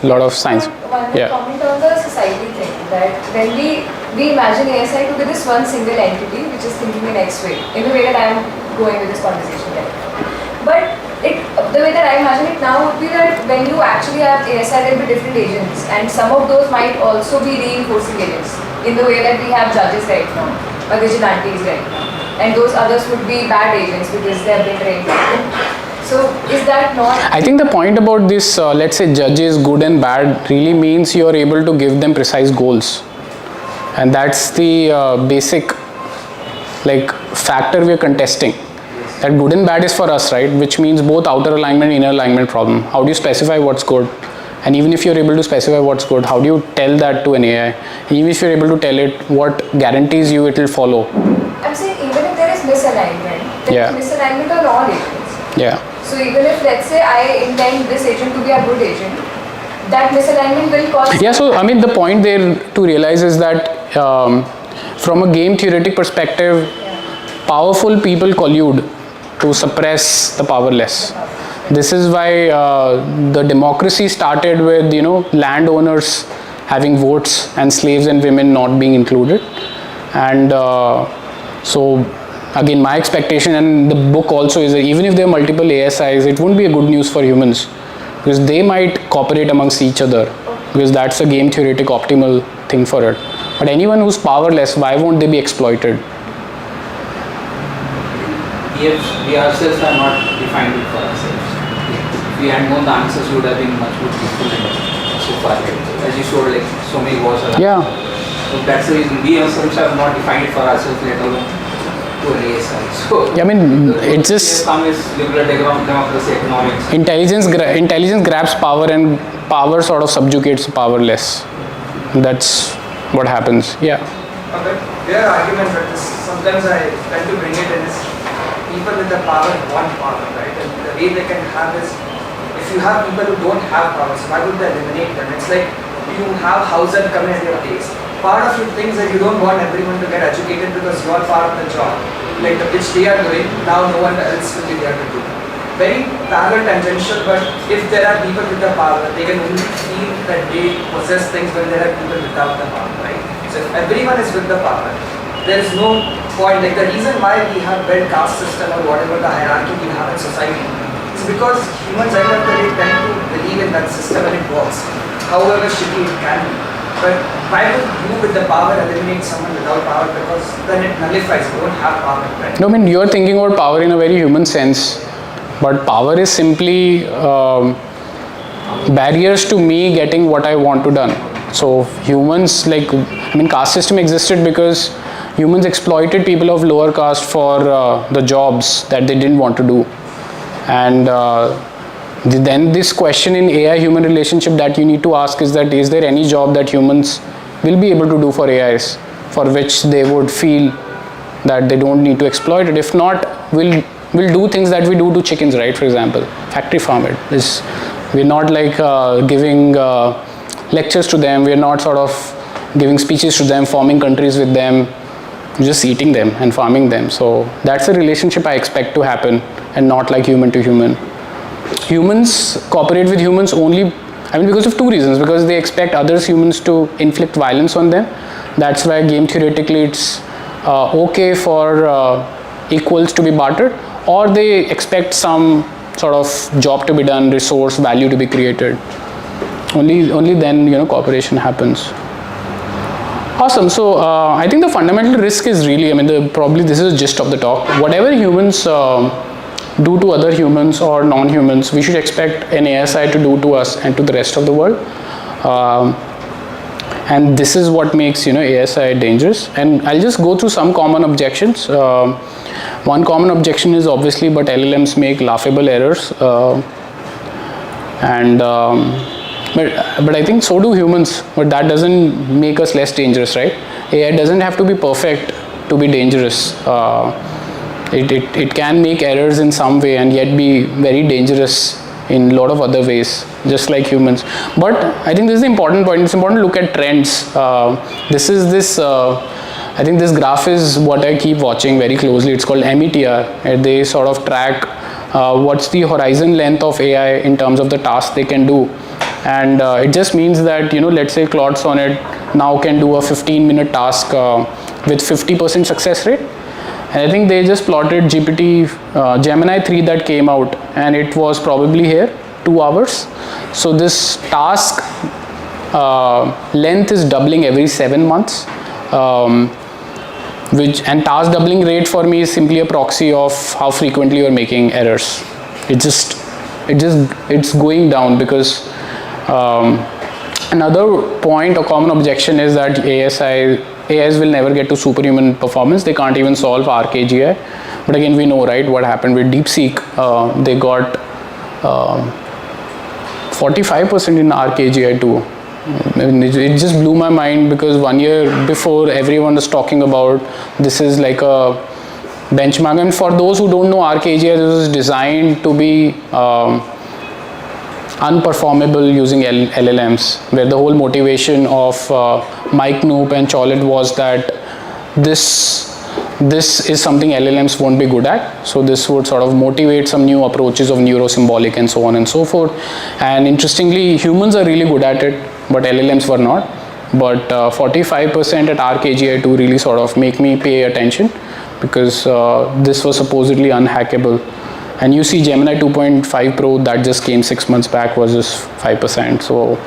lot of science. One more comment on the society thing, that when we imagine ASI to be this one single entity which is thinking in X way, in the way that I am going with this conversation right. But the way that I imagine it now would be that when you actually have ASI, there will be different agents, and some of those might also be reinforcing agents, in the way that we have judges right now, or vigilantes right now. And those others would be bad agents because they have been trained. So is that not? I think the point about this, let's say judges, good and bad, really means you are able to give them precise goals. And that's the basic factor we are contesting. That good and bad is for us, right? Which means both outer alignment, inner alignment problem. How do you specify what's good? And even if you're able to specify what's good, how do you tell that to an AI? And even if you're able to tell it, what guarantees you it will follow? I'm saying even if there is misalignment, there is misalignment on all agents. Yeah. So even if, let's say, I intend this agent to be a good agent, that misalignment will cause... Yeah, so I mean the point there to realize is that from a game theoretic perspective, powerful people collude to suppress the powerless. This is why the democracy started with, landowners having votes and slaves and women not being included. And so again, my expectation, and the book also, is that even if there are multiple ASIs, it won't be a good news for humans, because they might cooperate amongst each other, because that's a game theoretic optimal thing for it. But anyone who's powerless, why won't they be exploited? We ourselves are not defined it for ourselves. If we had known the answers, we would have been much more peaceful and so far. As you showed, so many wars are. Yeah. So that's the reason we ourselves have not defined it for ourselves, let alone to an ASI. So I mean, it's just liberal democracy, economics. Intelligence grabs power, and power sort of subjugates the powerless. That's what happens. Yeah. Okay. Their argument that this, sometimes I tend to bring it in is people with the power want power, right? And the way they can have is, if you have people who don't have power, so why would they eliminate them? It's like you have houses come in your place. Part of your things that you don't want everyone to get educated because you are part of the job. Like the which they are doing, now no one else will be there to do. Very parallel tangential, but if there are people with the power, they can only feel that they possess things when there are people without the power, right? So if everyone is with the power, there is no point. Like the reason why we have built caste system or whatever the hierarchy we have in society is because humans end of the day tend to believe in that system and it works, however shitty it can be. But why would you with the power eliminate someone without power? Because then it nullifies, you don't have power, right? No, I mean, you're thinking about power in a very human sense, but power is simply barriers to me getting what I want to done. So humans, caste system existed because humans exploited people of lower caste for the jobs that they didn't want to do. And then this question in AI-human relationship that you need to ask is that, is there any job that humans will be able to do for AIs for which they would feel that they don't need to exploit it? If not, we'll do things that we do to chickens, right? For example, factory farm it. We're not giving lectures to them. We're not sort of giving speeches to them, forming countries with them, just eating them and farming them. So that's a relationship I expect to happen, and not like human to human. Humans cooperate with humans only, because of two reasons. Because they expect others humans to inflict violence on them. That's why game theoretically it's okay for equals to be bartered, or they expect some sort of job to be done, resource, value to be created. Only then cooperation happens. Awesome. So I think the fundamental risk is really, probably this is the gist of the talk. Whatever humans do to other humans or non-humans, we should expect an ASI to do to us and to the rest of the world. And this is what makes ASI dangerous. And I'll just go through some common objections. One common objection is obviously, but LLMs make laughable errors, but I think so do humans. But that doesn't make us less dangerous, right? AI doesn't have to be perfect to be dangerous. It can make errors in some way and yet be very dangerous in a lot of other ways, just like humans. But I think this is the important point. It's important to look at trends. I think this graph is what I keep watching very closely. It's called METR. They sort of track what's the horizon length of AI in terms of the tasks they can do. And it just means that, let's say Claude Sonnet now can do a 15-minute task with 50% success rate. And I think they just plotted Gemini 3 that came out, and it was probably here 2 hours. So this task length is doubling every 7 months. And task doubling rate for me is simply a proxy of how frequently you're making errors. It's going down because another point or common objection is that AIs will never get to superhuman performance. They can't even solve RKGI. But again, we know, right, what happened with DeepSeek. They got 45% in RKGI too. It just blew my mind because 1 year before everyone was talking about this is like a benchmark. And for those who don't know, RKGI, this was designed to be unperformable using LLMs, where the whole motivation of Mike Knoop and Cholet was that this is something LLMs won't be good at. So this would sort of motivate some new approaches of neurosymbolic and so on and so forth. And interestingly, humans are really good at it, but LLMs were not. But 45% at RKGI2 really sort of make me pay attention because this was supposedly unhackable. And you see Gemini 2.5 Pro that just came 6 months back was just 5%. So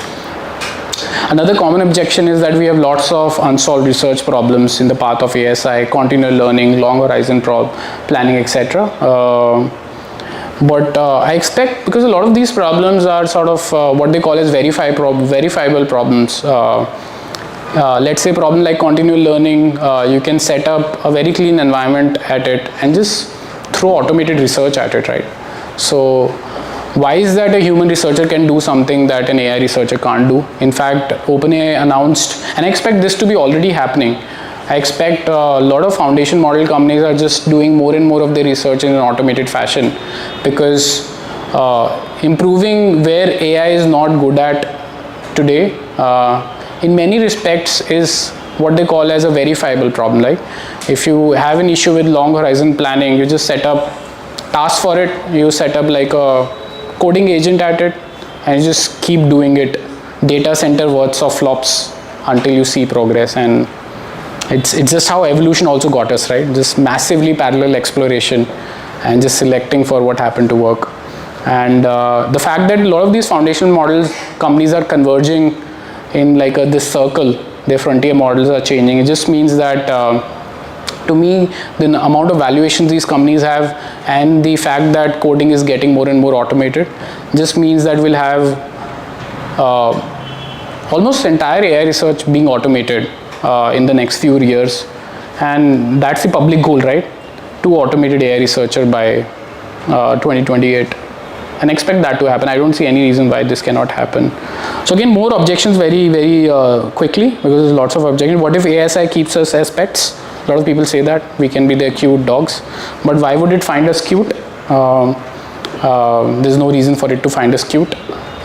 another common objection is that we have lots of unsolved research problems in the path of ASI, continual learning, long horizon planning, etc. But I expect, because a lot of these problems are sort of what they call as verifiable problems. Let's say a problem like continual learning, you can set up a very clean environment at it and just throw automated research at it, right? So why is that a human researcher can do something that an AI researcher can't do? In fact, OpenAI announced, and I expect this to be already happening. I expect a lot of foundation model companies are just doing more and more of their research in an automated fashion, because improving where AI is not good at today, in many respects is what they call as a verifiable problem. Like if you have an issue with long horizon planning, you just set up tasks for it, you set up like a coding agent at it, and you just keep doing it, data center worths of flops until you see progress. And it's just how evolution also got us, right? Just massively parallel exploration and just selecting for what happened to work. And the fact that a lot of these foundational models companies are converging in like this circle, their frontier models are changing. It just means that to me, the amount of valuations these companies have and the fact that coding is getting more and more automated just means that we'll have almost entire AI research being automated in the next few years. And that's the public goal, right? 2 automated AI researcher by 2028. And expect that to happen. I don't see any reason why this cannot happen. So again, more objections very, very quickly, because there's lots of objections. What if ASI keeps us as pets? A lot of people say that we can be their cute dogs, but why would it find us cute? There's no reason for it to find us cute.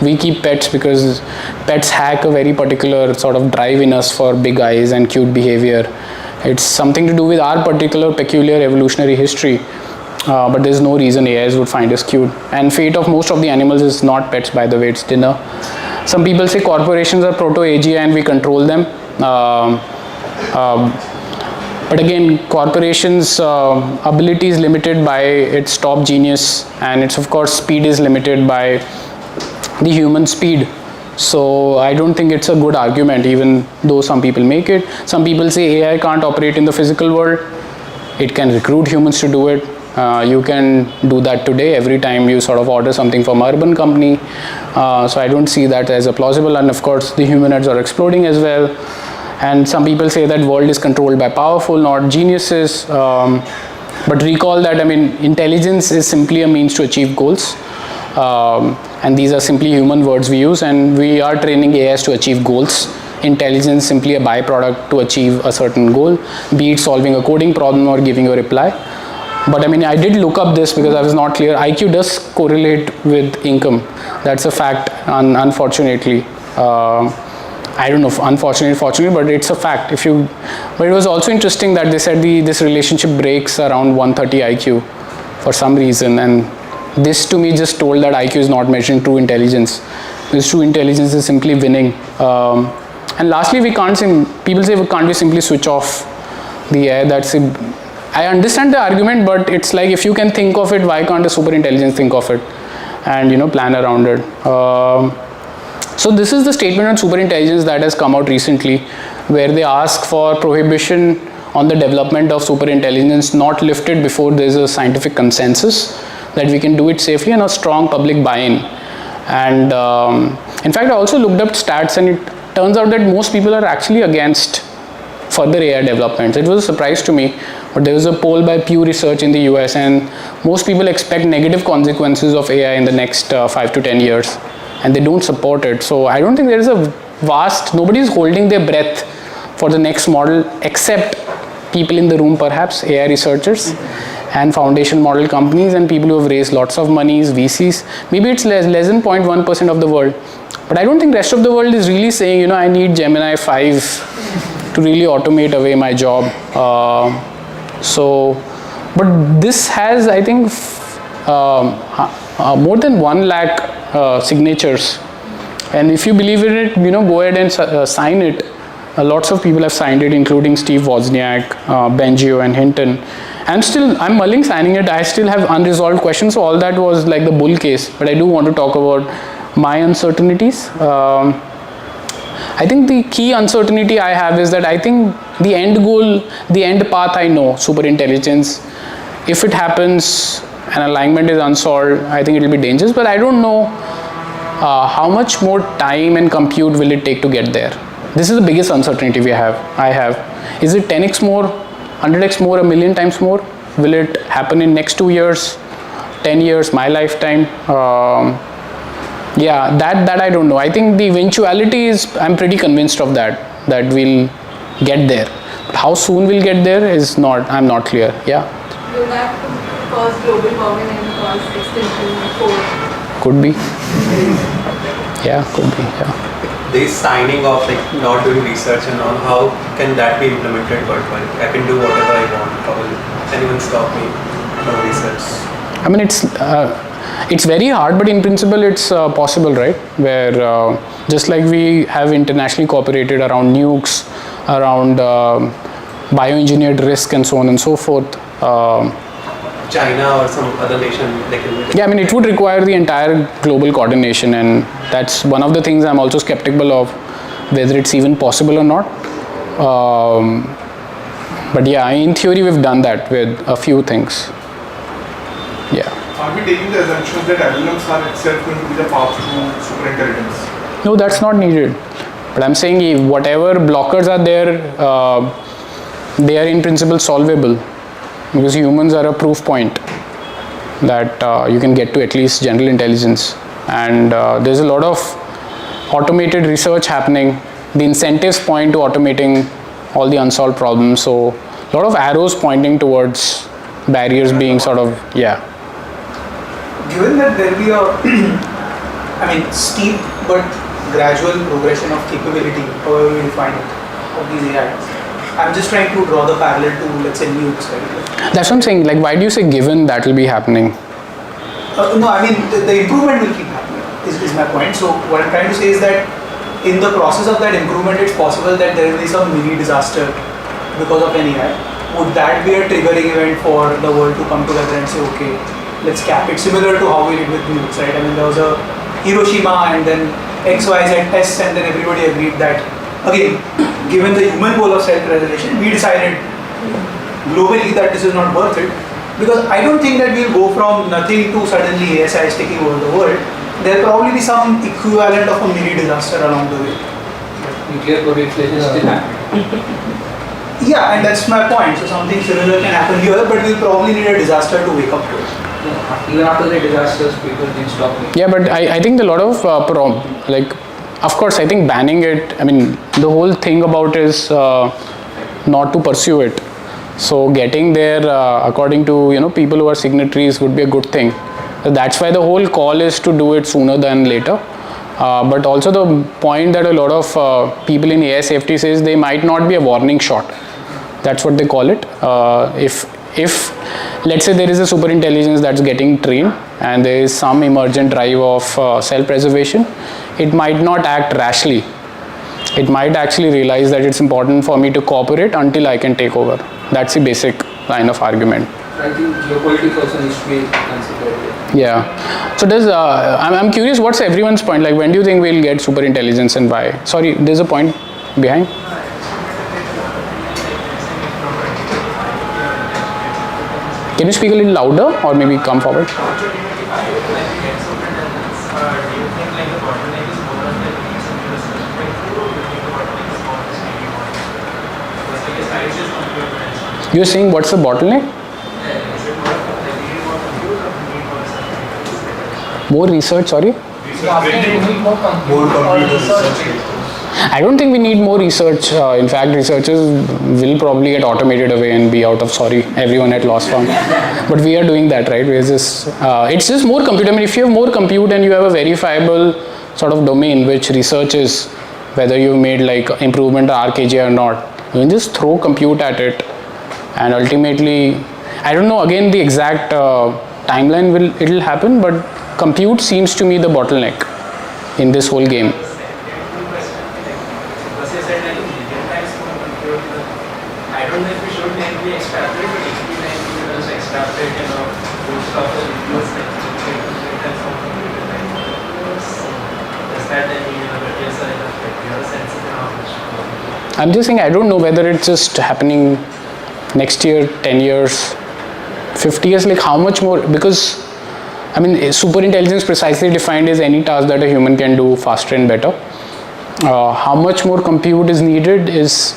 We keep pets because pets hack a very particular sort of drive in us for big eyes and cute behavior. It's something to do with our particular peculiar evolutionary history. But there's no reason AIs would find us cute. And fate of most of the animals is not pets, by the way, it's dinner. Some people say corporations are proto-AGI and we control them. But again, corporations' ability is limited by its top genius, and its, of course, speed is limited by the human speed. So I don't think it's a good argument, even though some people make it. Some people say AI can't operate in the physical world. It can recruit humans to do it. You can do that today every time you sort of order something from an urban company. So I don't see that as a plausible. And of course, the humanoids are exploding as well. And some people say that world is controlled by powerful, not geniuses. But recall that, I mean, intelligence is simply a means to achieve goals. And these are simply human words we use, and we are training AIs to achieve goals. Intelligence is simply a byproduct to achieve a certain goal, be it solving a coding problem or giving a reply. But I mean, I did look up this because I was not clear. IQ does correlate with income. That's a fact, unfortunately. I don't know if unfortunately, fortunately, but it's a fact. But it was also interesting that they said this relationship breaks around 130 IQ for some reason, and this to me just told that IQ is not measuring true intelligence. Because true intelligence is simply winning. And lastly, people say, can't we simply switch off the AI? I understand the argument, but it's like, if you can think of it, why can't a superintelligence think of it and plan around it? So this is the statement on superintelligence that has come out recently, where they ask for prohibition on the development of superintelligence not lifted before there is a scientific consensus that we can do it safely and a strong public buy-in. And in fact, I also looked up stats, and it turns out that most people are actually against further AI developments. It was a surprise to me, but there was a poll by Pew Research in the US, and most people expect negative consequences of AI in the next 5 to 10 years, and they don't support it. So I don't think there is nobody is holding their breath for the next model, except people in the room, perhaps, AI researchers and foundation model companies and people who have raised lots of monies, VCs. Maybe it's less than 0.1% of the world. But I don't think rest of the world is really saying, I need Gemini 5 to really automate away my job. But this has, I think, more than 1 lakh signatures. And if you believe in it, go ahead and sign it. Lots of people have signed it, including Steve Wozniak, Bengio, and Hinton. I'm mulling signing it. I still have unresolved questions. So all that was like the bull case. But I do want to talk about my uncertainties. I think the key uncertainty I have is that I think the end goal, the end path I know, superintelligence, if it happens and alignment is unsolved, I think it will be dangerous. But I don't know how much more time and compute will it take to get there. This is the biggest uncertainty I have. Is it 10x more, 100x more, 1,000,000 times more? Will it happen in next 2 years, 10 years, my lifetime? Yeah, that I don't know. I think the eventuality is, I'm pretty convinced of that we'll get there. But how soon we'll get there is I'm not clear. Yeah. Will that cause global warming and cause extinction before? Could be. Yeah, could be. Yeah. This signing of not doing research and all, how can that be implemented worldwide? I can do whatever I want. How will anyone stop me from research? I mean, it's very hard, but in principle it's possible, right? Where just like we have internationally cooperated around nukes, around bioengineered risk and so on and so forth. China or some other nation, they can. Yeah, I mean, it would require the entire global coordination, and that's one of the things I'm also skeptical of, whether it's even possible or not. But yeah, in theory we've done that with a few things. Yeah. Are we taking the assumption that LLMs are itself going to be the path to superintelligence? No, that's not needed. But I'm saying whatever blockers are there, they are in principle solvable, because humans are a proof point that you can get to at least general intelligence. And there's a lot of automated research happening. The incentives point to automating all the unsolved problems. So a lot of arrows pointing towards barriers being sort of, yeah. Given that there will be a, steep but gradual progression of capability, however we define it, of these AIs, I'm just trying to draw the parallel to, let's say, nukes, right? That's what I'm saying. Like, why do you say given that will be happening? No, I mean, the improvement will keep happening, is my point. So what I'm trying to say is that in the process of that improvement, it's possible that there will be some mini disaster because of an AI. Would that be a triggering event for the world to come together and say, okay, let's cap it, similar to how we did with nukes, right? I mean, there was a Hiroshima and then XYZ tests, and then everybody agreed that, again, given the human goal of self-preservation, we decided globally that this is not worth it, because I don't think that we'll go from nothing to suddenly ASIs taking over the world. There'll probably be some equivalent of a mini disaster along the way. Nuclear proliferation still happening. Yeah, and that's my point. So something similar can happen here, but we'll probably need a disaster to wake up to it. Even after the disasters, people didn't stop me. Yeah, but I think a lot of of course, I think banning it, I mean, the whole thing about is not to pursue it. So getting there, according to people who are signatories, would be a good thing. So that's why the whole call is to do it sooner than later. But also the point that a lot of people in AI safety says they might not be a warning shot. That's what they call it. If let's say there is a superintelligence that's getting trained and there is some emergent drive of self-preservation, it might not act rashly. It might actually realize that it's important for me to cooperate until I can take over. That's the basic line of argument. I think geopolitics also needs to be considered. Yeah. So I'm curious, what's everyone's point? Like, when do you think we'll get superintelligence and why? Sorry, there's a point behind. Can you speak a little louder or maybe come forward? You're saying what's the bottleneck? More research, sorry? I don't think we need more research. In fact, researchers will probably get automated away and be out of, everyone at loss form. But we are doing that, right? We're just, it's just more compute. I mean, if you have more compute and you have a verifiable sort of domain which research is, whether you made like improvement or RKJ or not, you can just throw compute at it. And ultimately, I don't know again the exact timeline it'll happen, but compute seems to me the bottleneck in this whole game. I don't know if we should mainly extrapolate, but if we mainly just extrapolate, do stuff that equals does that then reduce the sense of knowledge? I'm just saying I don't know whether it's just happening next year, 10 years, 50 years, like how much more, because I mean, superintelligence precisely defined is any task that a human can do faster and better. How much more compute is needed is,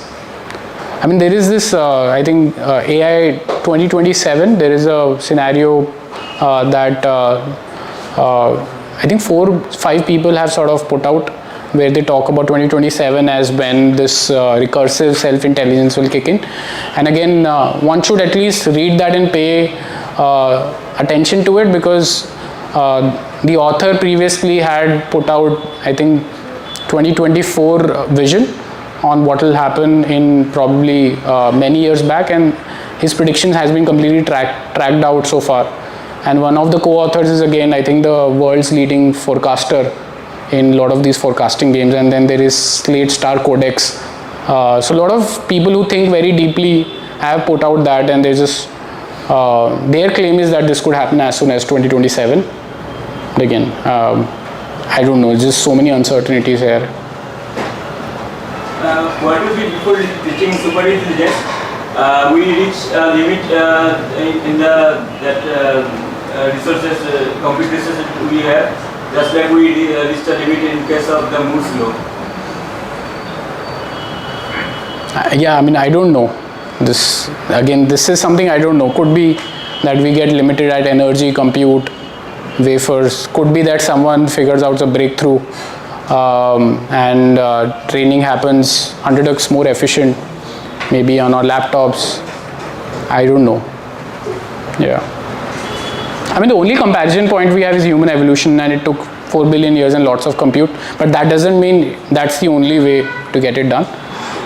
I mean, there is this, I think AI 2027, there is a scenario that I think 4-5 people have sort of put out, where they talk about 2027 as when this recursive self-intelligence will kick in. And again, one should at least read that and pay attention to it, because the author previously had put out, I think, 2024 vision on what will happen in probably many years back, and his predictions has been completely tracked out so far. And one of the co-authors is again, I think, the world's leading forecaster in a lot of these forecasting games. And then there is Slate Star Codex. So a lot of people who think very deeply have put out that, and they just their claim is that this could happen as soon as 2027. But again, I don't know, just so many uncertainties here. What if we before reaching superintelligence, we reach a limit in resources, compute resources we have, just like we reached a limit in case of the Moore's law. Yeah, I mean, I don't know. This is something I don't know. Could be that we get limited at energy, compute, wafers. Could be that someone figures out a breakthrough and training happens 100x more efficient, maybe on our laptops. I don't know. Yeah. I mean, the only comparison point we have is human evolution, and it took 4 billion years and lots of compute. But that doesn't mean that's the only way to get it done.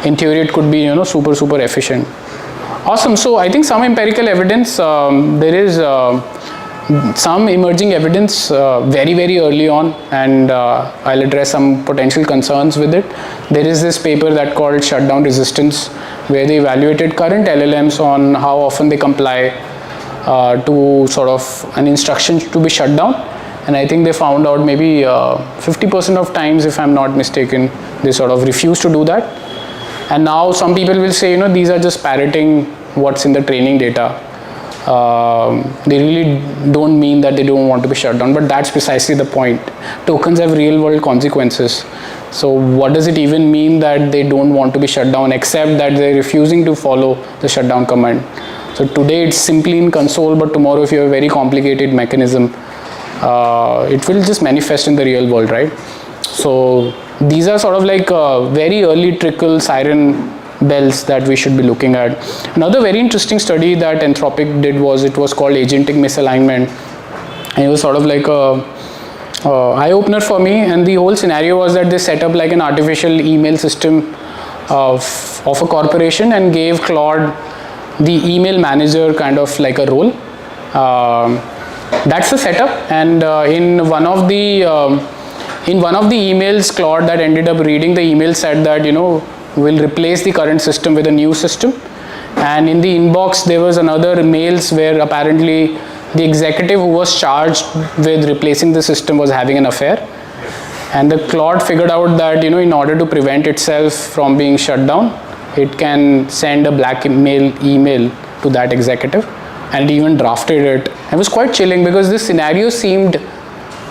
In theory, it could be, super efficient. Awesome. So I think some empirical evidence, there is some emerging evidence very early on, and I'll address some potential concerns with it. There is this paper that called shutdown resistance, where they evaluated current LLMs on how often they comply to sort of an instruction to be shut down. And I think they found out maybe 50% of times, if I'm not mistaken, they sort of refuse to do that. And now some people will say, these are just parroting what's in the training data. They really don't mean that they don't want to be shut down, but that's precisely the point. Tokens have real world consequences. So what does it even mean that they don't want to be shut down, except that they're refusing to follow the shutdown command? So today it's simply in console, but tomorrow if you have a very complicated mechanism, it will just manifest in the real world, right? So these are sort of like very early trickle siren bells that we should be looking at. Another very interesting study that Anthropic did was, it was called Agentic misalignment, and it was sort of like a eye-opener for me. And the whole scenario was that they set up like an artificial email system of a corporation and gave Claude the email manager kind of like a role. That's the setup. And in one of the emails, Claude that ended up reading the email said that, you know, we'll replace the current system with a new system. And in the inbox there was another mails where apparently the executive who was charged with replacing the system was having an affair. And the Claude figured out that, you know, in order to prevent itself from being shut down, it can send a blackmail email to that executive, and it even drafted it. It was quite chilling because this scenario seemed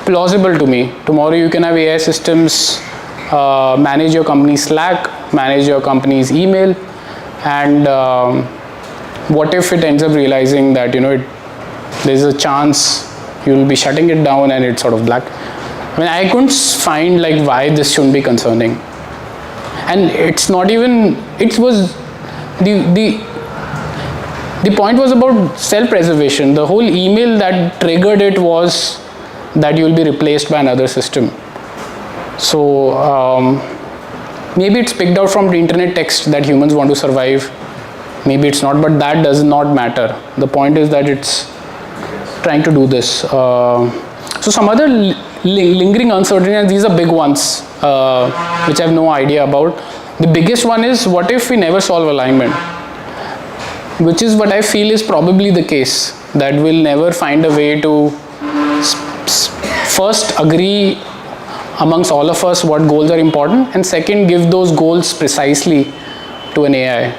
plausible to me. Tomorrow you can have AI systems manage your company's Slack, manage your company's email, and what if it ends up realizing that, you know, there's a chance you'll be shutting it down and it's sort of black. I mean, I couldn't find like why this shouldn't be concerning. And it's not even, it was, the point was about self-preservation. The whole email that triggered it was that you'll be replaced by another system. So maybe it's picked out from the internet text that humans want to survive. Maybe it's not, but that does not matter. The point is that it's trying to do this. So some other lingering uncertainties, these are big ones, which I have no idea about. The biggest one is, what if we never solve alignment? Which is what I feel is probably the case, that we'll never find a way to first agree amongst all of us what goals are important, and second, give those goals precisely to an AI.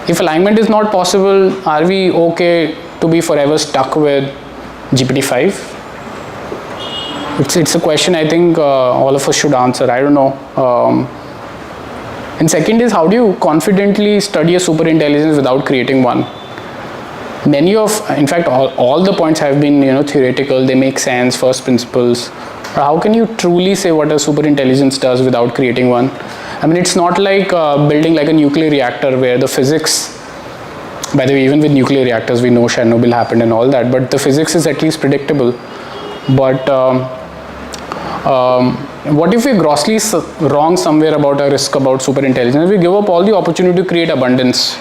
If alignment is not possible, are we okay to be forever stuck with GPT-5? It's a question I think all of us should answer. I don't know. And second is, how do you confidently study a superintelligence without creating one? Many of, in fact, all the points have been, you know, theoretical. They make sense, first principles. How can you truly say what a superintelligence does without creating one? I mean, it's not like building like a nuclear reactor where the physics, by the way, even with nuclear reactors, we know Chernobyl happened and all that, but the physics is at least predictable. But what if we grossly wrong somewhere about our risk about superintelligence? We give up all the opportunity to create abundance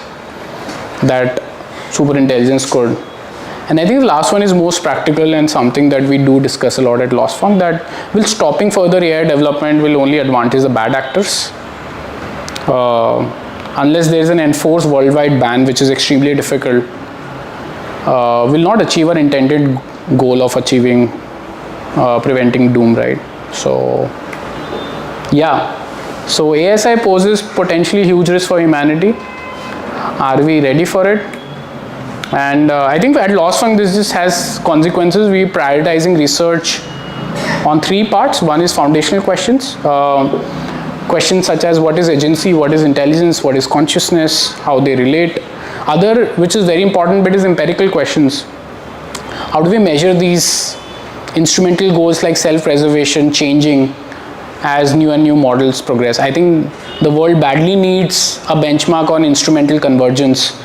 that superintelligence could. And I think the last one is most practical and something that we do discuss a lot at Lost Funk, that will stopping further AI development will only advantage the bad actors. Unless there is an enforced worldwide ban, which is extremely difficult, will not achieve our intended goal of achieving preventing doom, right? So yeah, so ASI poses potentially huge risk for humanity. Are we ready for it? And I think at Lost Funk this just has consequences. We are prioritizing research on 3 parts. One is foundational questions. Questions such as what is agency, what is intelligence, what is consciousness, how they relate. Other, which is very important bit, is empirical questions. How do we measure these instrumental goals like self-preservation changing as new and new models progress? I think the world badly needs a benchmark on instrumental convergence,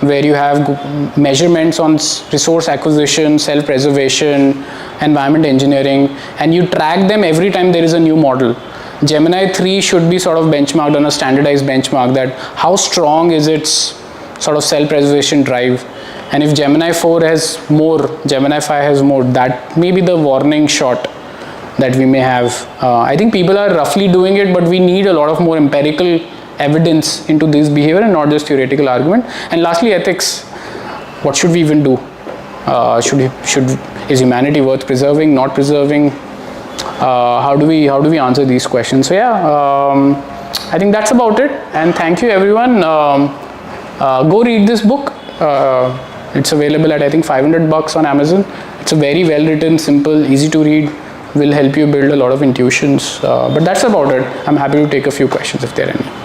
where you have measurements on resource acquisition, self-preservation, environment engineering, and you track them every time there is a new model. Gemini 3 should be sort of benchmarked on a standardized benchmark, that how strong is its sort of self-preservation drive. And if Gemini 4 has more, Gemini 5 has more, that may be the warning shot that we may have. I think people are roughly doing it, but we need a lot of more empirical evidence into this behavior and not just theoretical argument. And lastly, ethics. What should we even do? Is humanity worth preserving, not preserving? How do we answer these questions? So yeah, I think that's about it. And thank you everyone. Go read this book. It's available at I think $500 on Amazon. It's a very well written, simple, easy to read, will help you build a lot of intuitions. But that's about it. I'm happy to take a few questions if there are any.